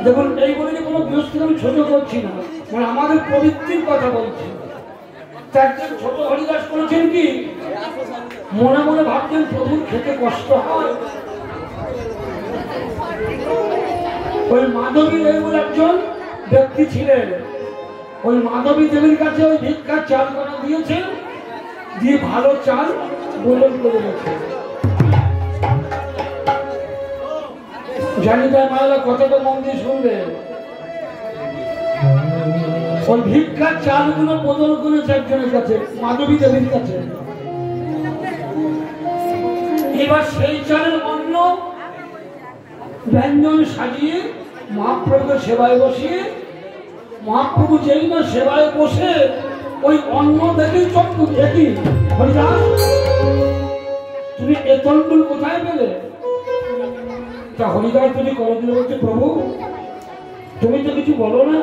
দেখুন এই বলে কোনো গৃহস্থ আমি ছোট করছি না, মানে আমাদের প্রবৃত্তির কথা বলছি। একজন ছোট হরিদাস করেছেন কি মনে মনে ভাবছেন প্রভুর খেতে কষ্ট হয়। ওই মাধবী দেবী বলে একজন ব্যক্তি ছিলেন, ওই মাধবী দেবীর কাছে ওই ভিক্ষার চাল করা দিয়েছেন, দিয়ে ভালো চাল বদল করে গেছে। জানি তাই মায়েরা কথাটা মন দিয়ে শুনবে। ওই ভিক্ষার চালগুলো বদল করেছে একজনের কাছে, মাধবী দেবীর কাছে। এবার সেই চালের অন্ন ব্যঞ্জন সাজিয়ে মহাপ্রভুকে সেবায় বসিয়ে, মহাপ্রভু যেই না সেবায় বসে ওই অন্ন দেখেই চক্ষু দেখি, হরিদাস তুমি এ তন্ডুল কোথায় পেলে? তা হরিদাস তুমি কোনদিন বলছে প্রভু তুমি তো কিছু বলো না,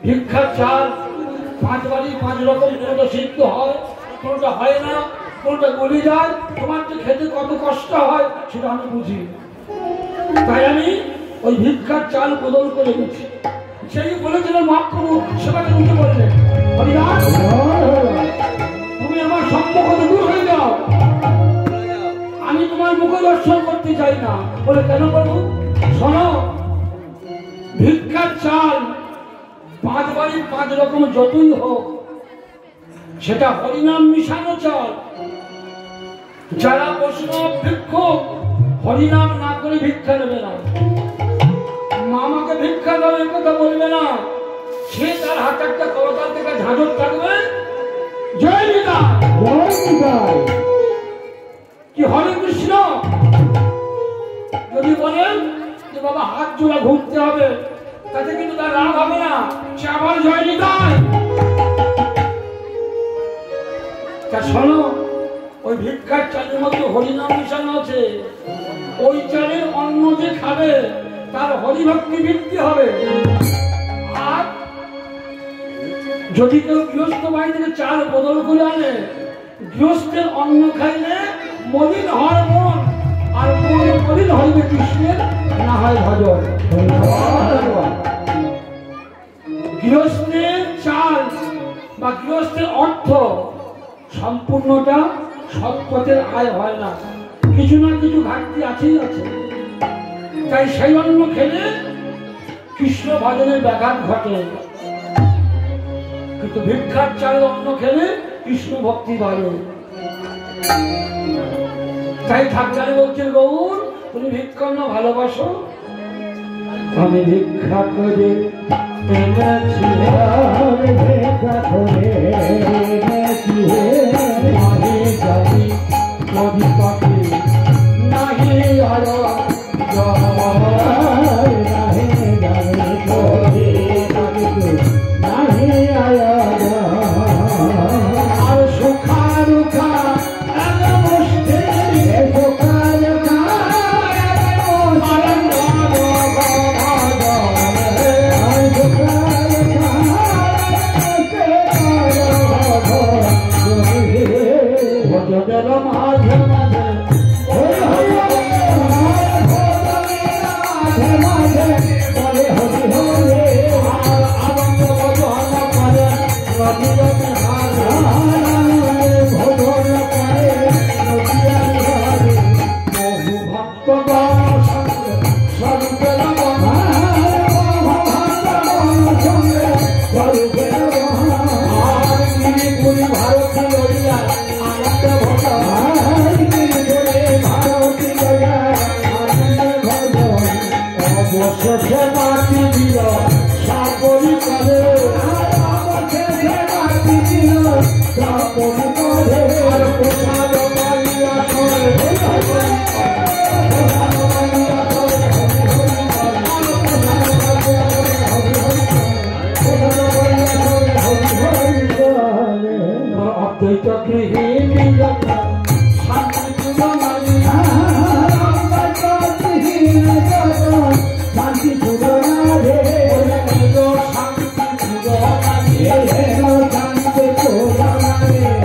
ভিক্ষার চাল 5 বাড়ি 5 রকম, কোনোটা সিদ্ধ হয়, কোনোটা হয় না, কোনোটা গলে যায়, তোমার তো খেতে কত কষ্ট হয় সেটা আমি বুঝি, তাই আমি ওই ভিক্ষার চাল বদল করে দিচ্ছি। সেই বলেছিলেন মহাপ্রভু সেবাকে উঠে বললেন হরিদাস তুমি আমার সম্মুখ দূর হয়ে যাও, আমি তোমার মুখ দর্শন করতে চাই না। বলে কেন প্রভু? শোনো, ভিক্ষার চাল 5 বাড়ির 5 রকম যতই হোক সেটা হরিনাম মিশানো চাল। যারা বৈষ্ণব ভিক্ষুক হরিনাম না করে ভিক্ষা নেবে না, মামাকে ভিক্ষা দেবে কথা বলবে না, সে তার হাতে একটা করতাল থেকে ঝাঁঝর থাকবে, জয় নিতাই জয় নিতাই কি হরে কৃষ্ণ। যদি বলেন যে বাবা হাত জোড়া ঘুরতে হবে, তাতে কিন্তু তার রাগ হবে না, সে আবার জয় নিতাই। তা শোনো, ওই ভিক্ষার চালের মধ্যে হরিনাম মিশানো আছে, ওই চালের অন্ন যে খাবে তার হরিভক্তি বৃদ্ধি হবে। আর যদি কেউ গৃহস্থ বাড়ি থেকে চাল বদল করে আনে, গৃহস্থের অন্ন খাইলে মলিন হয় মন, আর মনে মলিন হইবে কৃষ্ণের না হয় ভজন। গৃহস্থের চাল বা গৃহস্থের অর্থ সম্পূর্ণটা সৎপথের আয় হয় না, কিছু না কিছু ঘাটতি আছেই আছে। তাই সেই অন্ন খেলে কৃষ্ণ ভজনের ব্যাঘাত ঘটে, কিন্তু ভিক্ষার চাল অন্ন খেলে কৃষ্ণ ভক্তি বাড়ে। তাই ঠাকুর বলছেন গৌর তুমি ভিক্ষান্ন ভালোবাসো, আমি ভিক্ষা করে মাঝে মাঝে অদ্বৈত গৃহিণী যথা শান্তিপূর্ণ নারী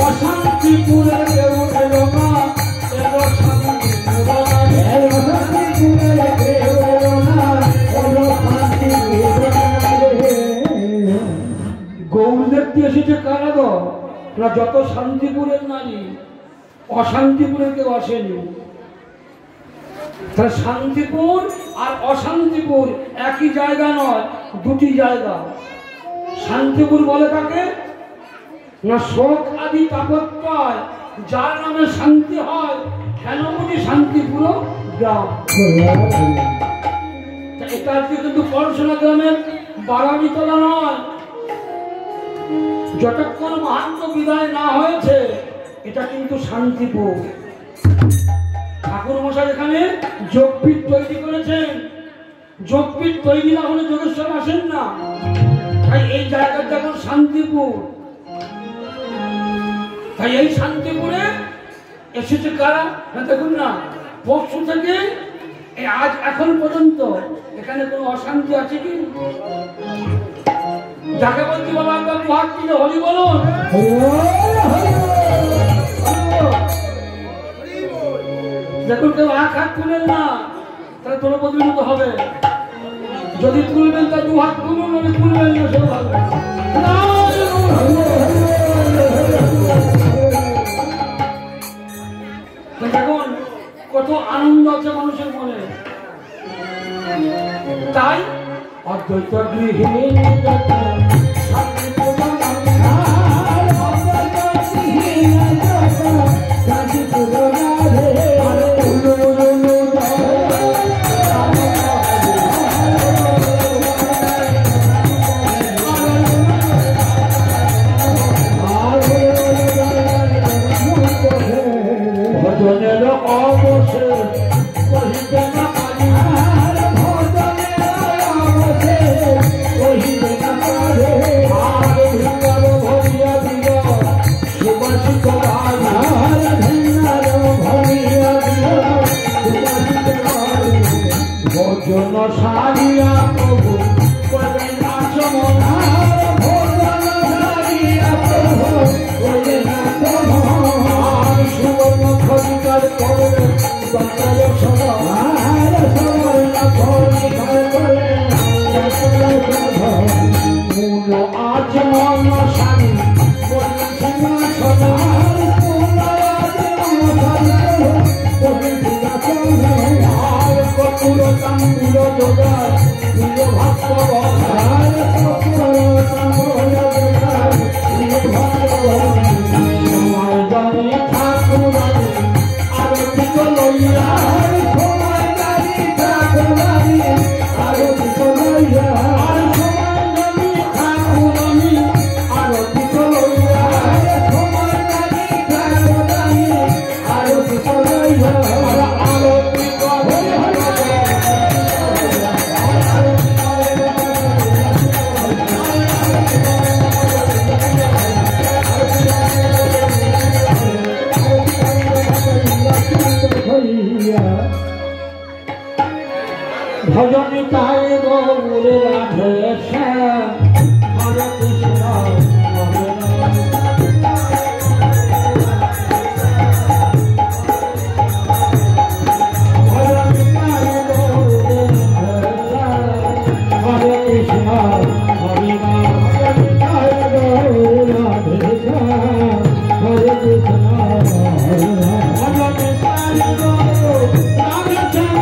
অশান্তিপুরে কেউ এলো না, এলো গৌর দেখতে এসেছে কারা গো? না যত শান্তিপুরের নারী, অশান্তিপুরে কেউ আসেনি। তাহলে শান্তিপুর আর অশান্তিপুর একই জায়গা নয়, দুটি জায়গা। শান্তিপুর বলে কাকে? না শোক আদি তাপত্রয় যার নামে শান্তি হয়, হেনমুনি শান্তিপুর গ্রাম। এটা আজকে কিন্তু পড়াশোনা গ্রামের বারাবিতলা নয়। যতক্ষণ মহান্ত বিদায় না হয়েছে এটা কিন্তু শান্তিপুর। ঠাকুর মশাই এখানে যোগপীঠ তৈরি করেছেন। যোগপীঠ তৈরি না হলে যোগেশ্বর আসেন না, তাই এই জায়গাটা এখন শান্তিপুর। তাই এই শান্তিপুরে এসেছে কারা? দেখুন না, পরশু থেকে আজ এখন পর্যন্ত এখানে কোনো অশান্তি আছে কি? যাকে বলছি বাবা একবার হাত দিলে হরি বলুন। দেখুন কেউ এক হাত তুলেন না, তাহলে তোর প্রতিনিধিত হবে। যদি তুলবেন তা দু হাত তুলুন, যদি তুলবেন না সে ভালো। দেখুন কত আনন্দ আছে মানুষের মনে। তাই অদ্বৈত গৃহিণী ভজনের অবশেষ কহিবে না পারি, কহিবে না পারে। আর ভিন্নার ভরিয়া দিল সুবাসিত ভাই, ভিন্নার ভরিয়া দিল সুবাসিত ভাই। ভজন সারিয়া প্রভু করেন আচমন, ভজন সারিয়া প্রভু করেন আচমন। সুবর্ণ খরিকার করে সকাল সবার সুবর্ণ খরিকার করে মূল আজ মন স্বামী বলেছেন সদার মূল আজ মন স্বামী আর কপুর তাম্বুল যোগার প্রিয় ভক্ত আর কপুর তাম্বুল যোগার প্রিয় ভক্ত সময় জানি ঠাকুরানি আরতি লইয়া, সময় জানি ঠাকুরানি আরতি লইয়া, সময় জানি ঠাকুরানি আরতি লইয়া, সময় জানি ঠাকুরানি আরতি লইয়া। আরতি করে ভজন তাই গৌর রাধে শ্যাম হরে কৃষ্ণ হরে রাম। ভজন তাই গৌর রাধে শ্যাম হরে কৃষ্ণ হরে রাম। ভজন তাই গৌর রাধে শ্যাম হরে কৃষ্ণ হরে রাম। ভজন তাই গৌর রাধে শ্যাম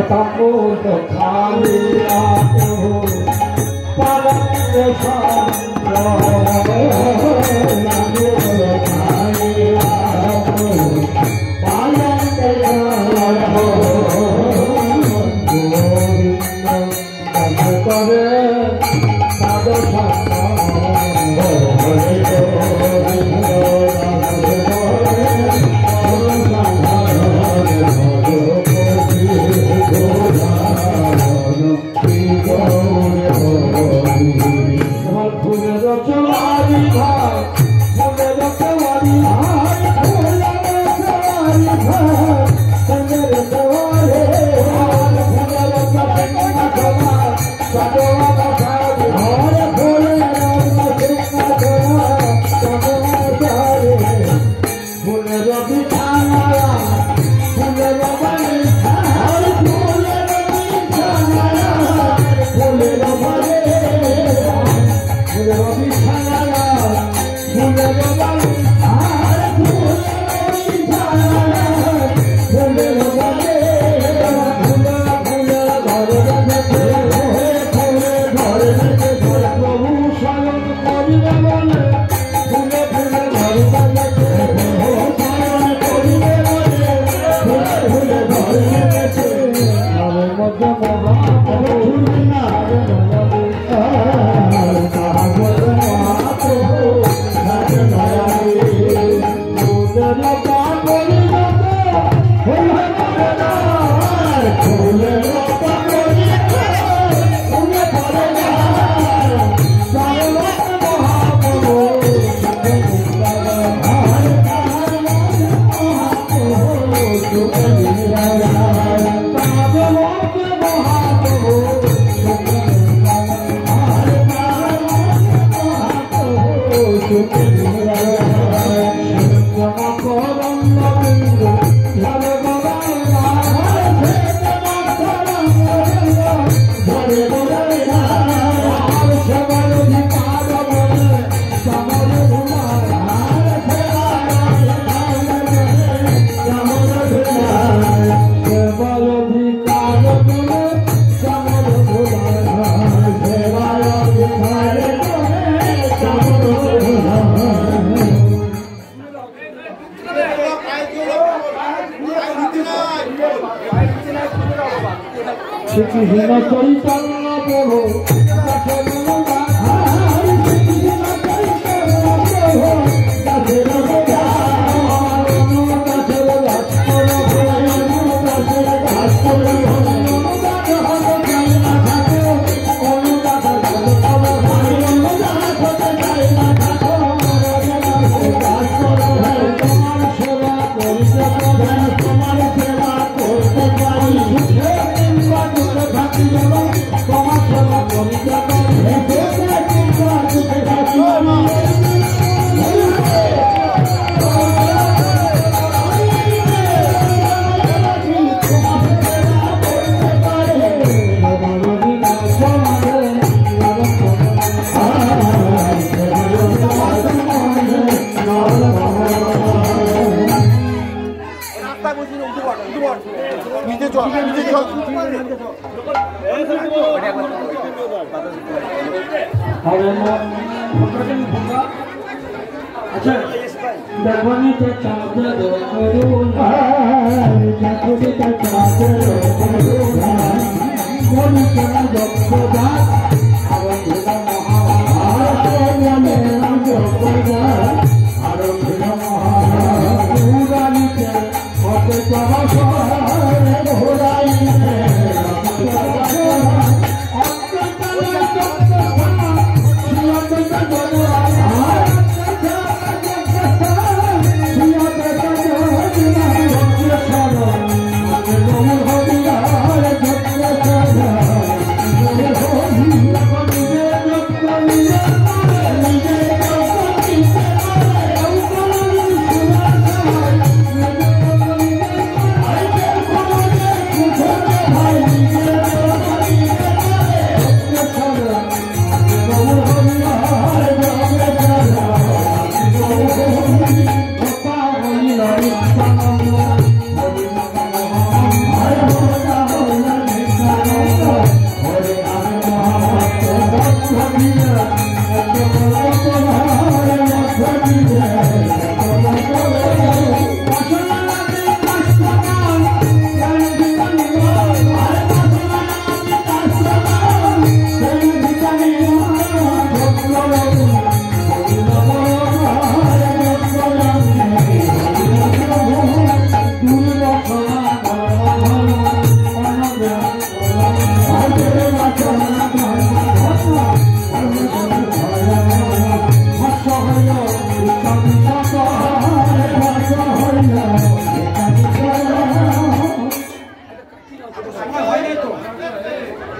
तपोत खालिया परम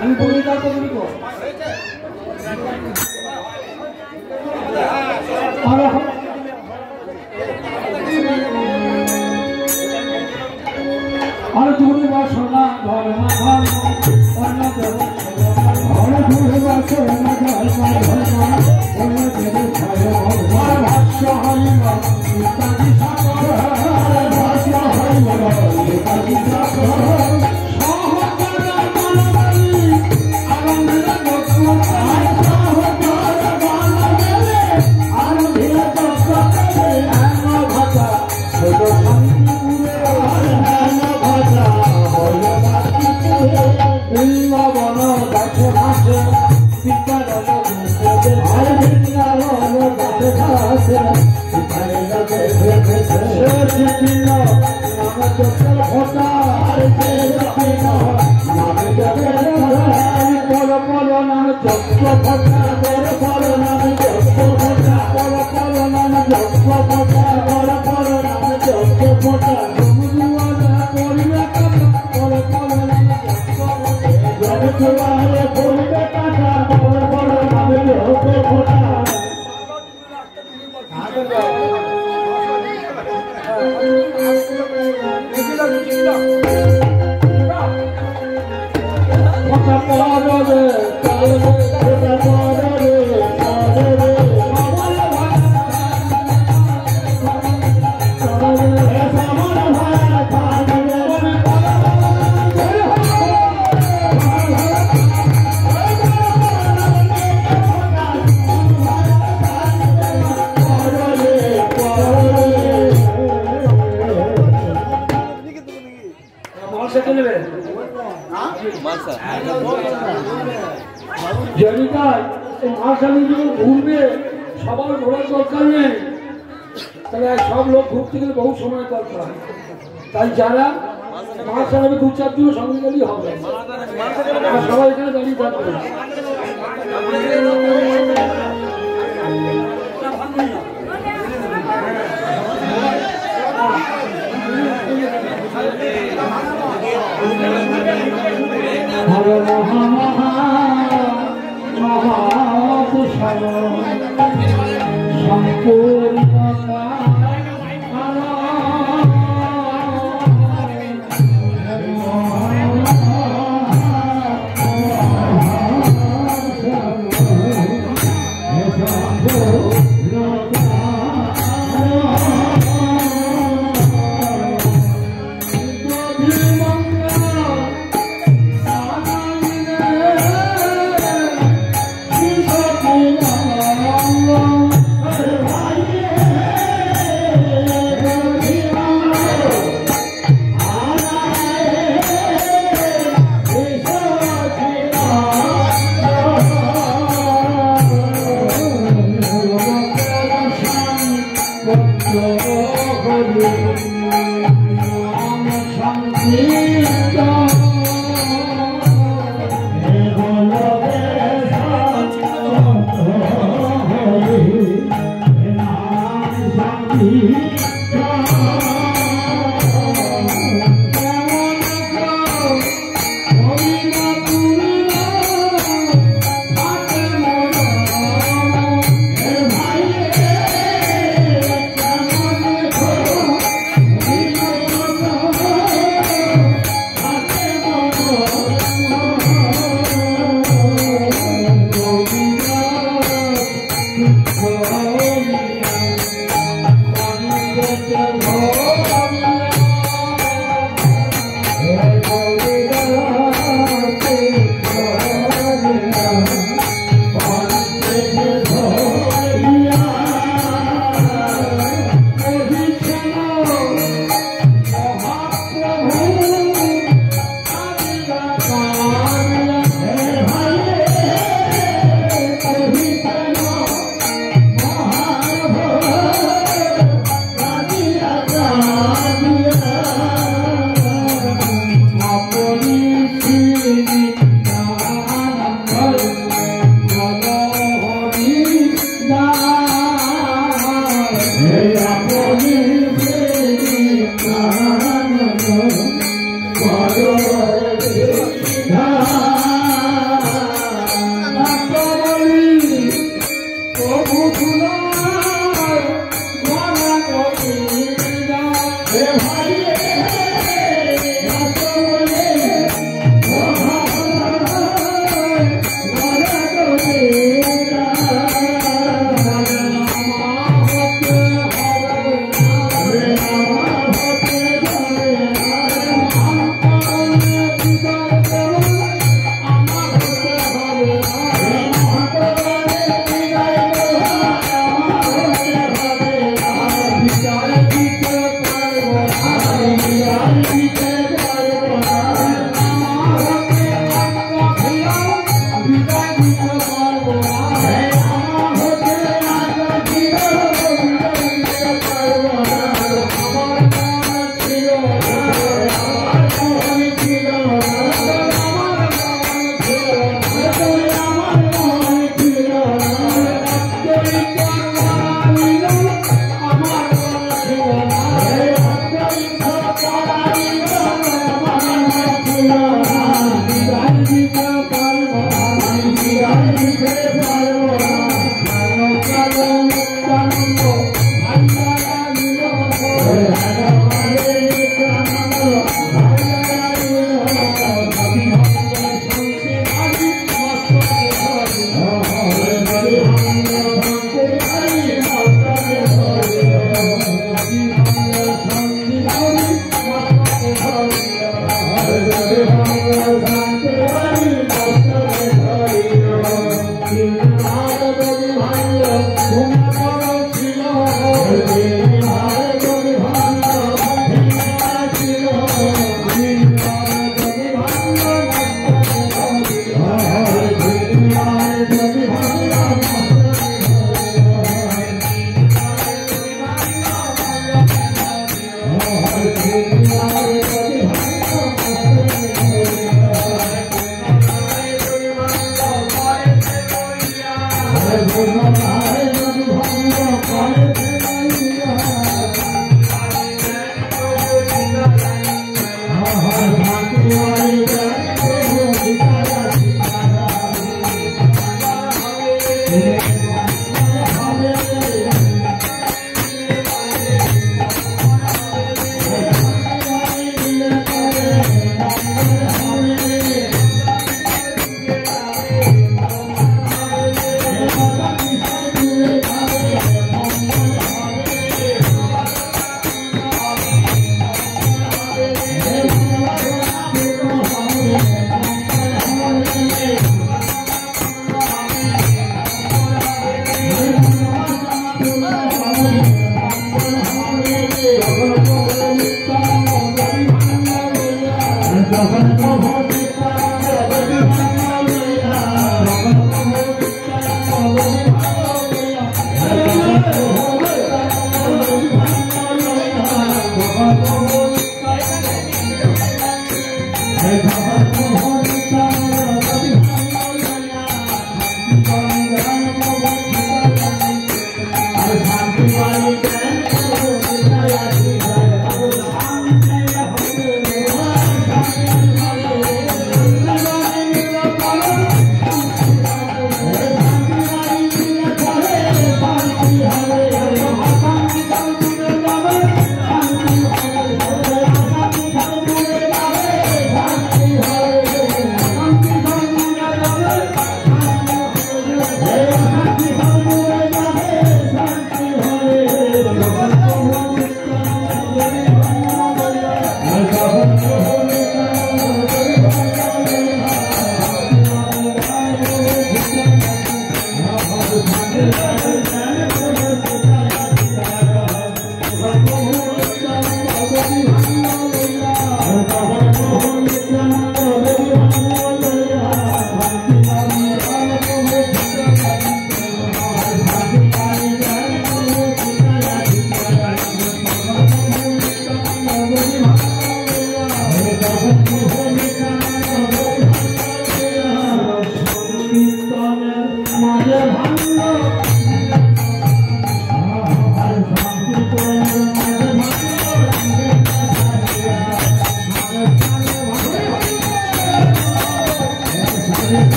আমি বলি তারপর বলবো আর তুমি বাসনা ধর্ম অন্য দেব ভাষ্য হইল ঘুরবে সবার ঘোরার দরকার নেই, তাহলে সব লোক ঘুরতে গেলে বহু সময় দরকার। তাই যারা মাছ চালাবে 2-4 দিন সঙ্গে গেলেই হবে, সবাই এখানে দাঁড়িয়ে থাকবে। হরে মহা মহা মহাপুষণ সম্পূর্ণ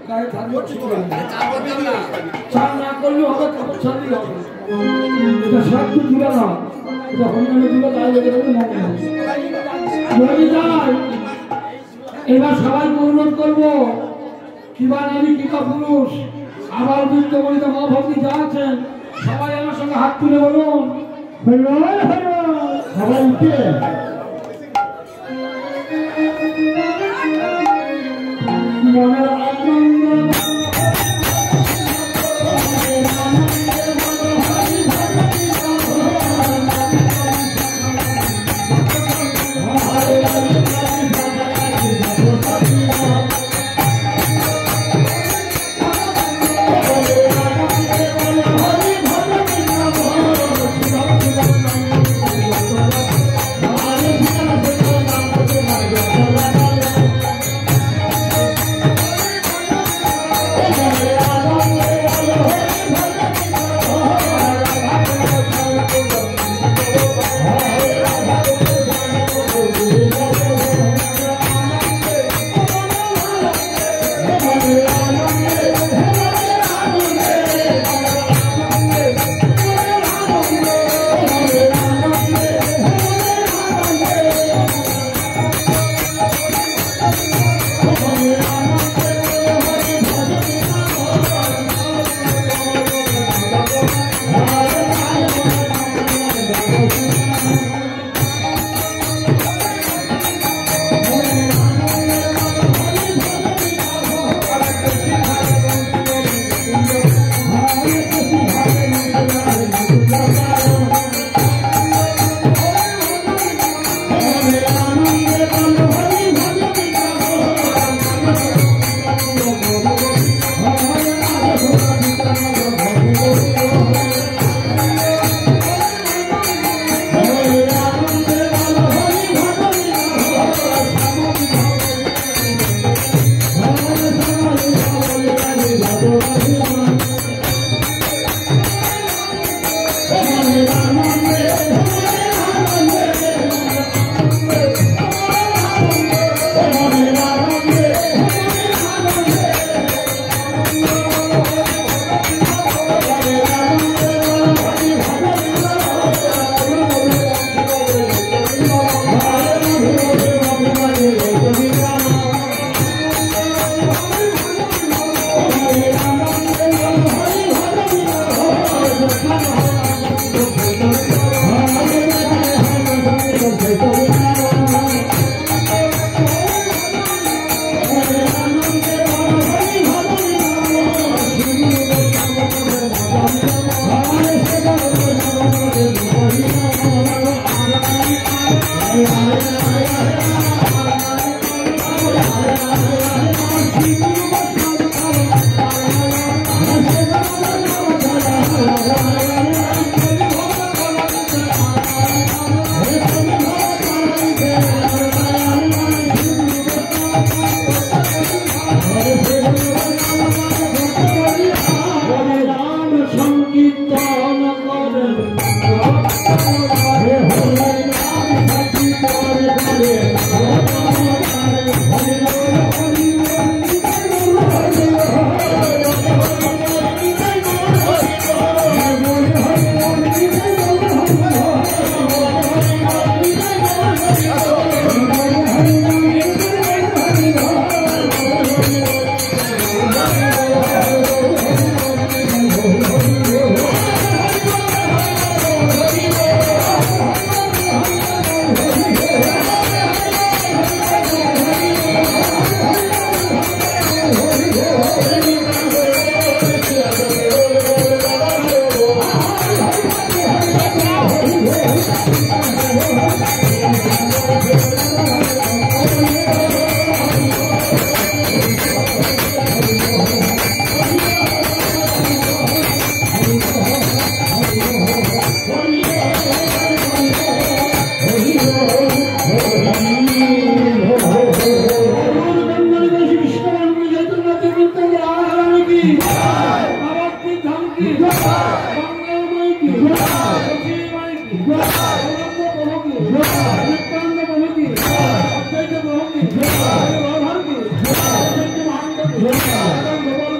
গায়ে থাকবে চান না করলেও হবে, কাপড় ছাড়লেই হবে। এটা সাধু তুলে না, এটা হরিনামে তুলে গায়ে লেগে দেবে মনে যায়। এবার সবাই অনুরোধ করবো, কিবা নারী কিবা পুরুষ আবার বৃদ্ধ বলিতে মা ভক্তি যা আছেন সবাই আমার সঙ্গে হাত তুলে বলুন সবাই উঠে মনের আনন্দ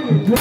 की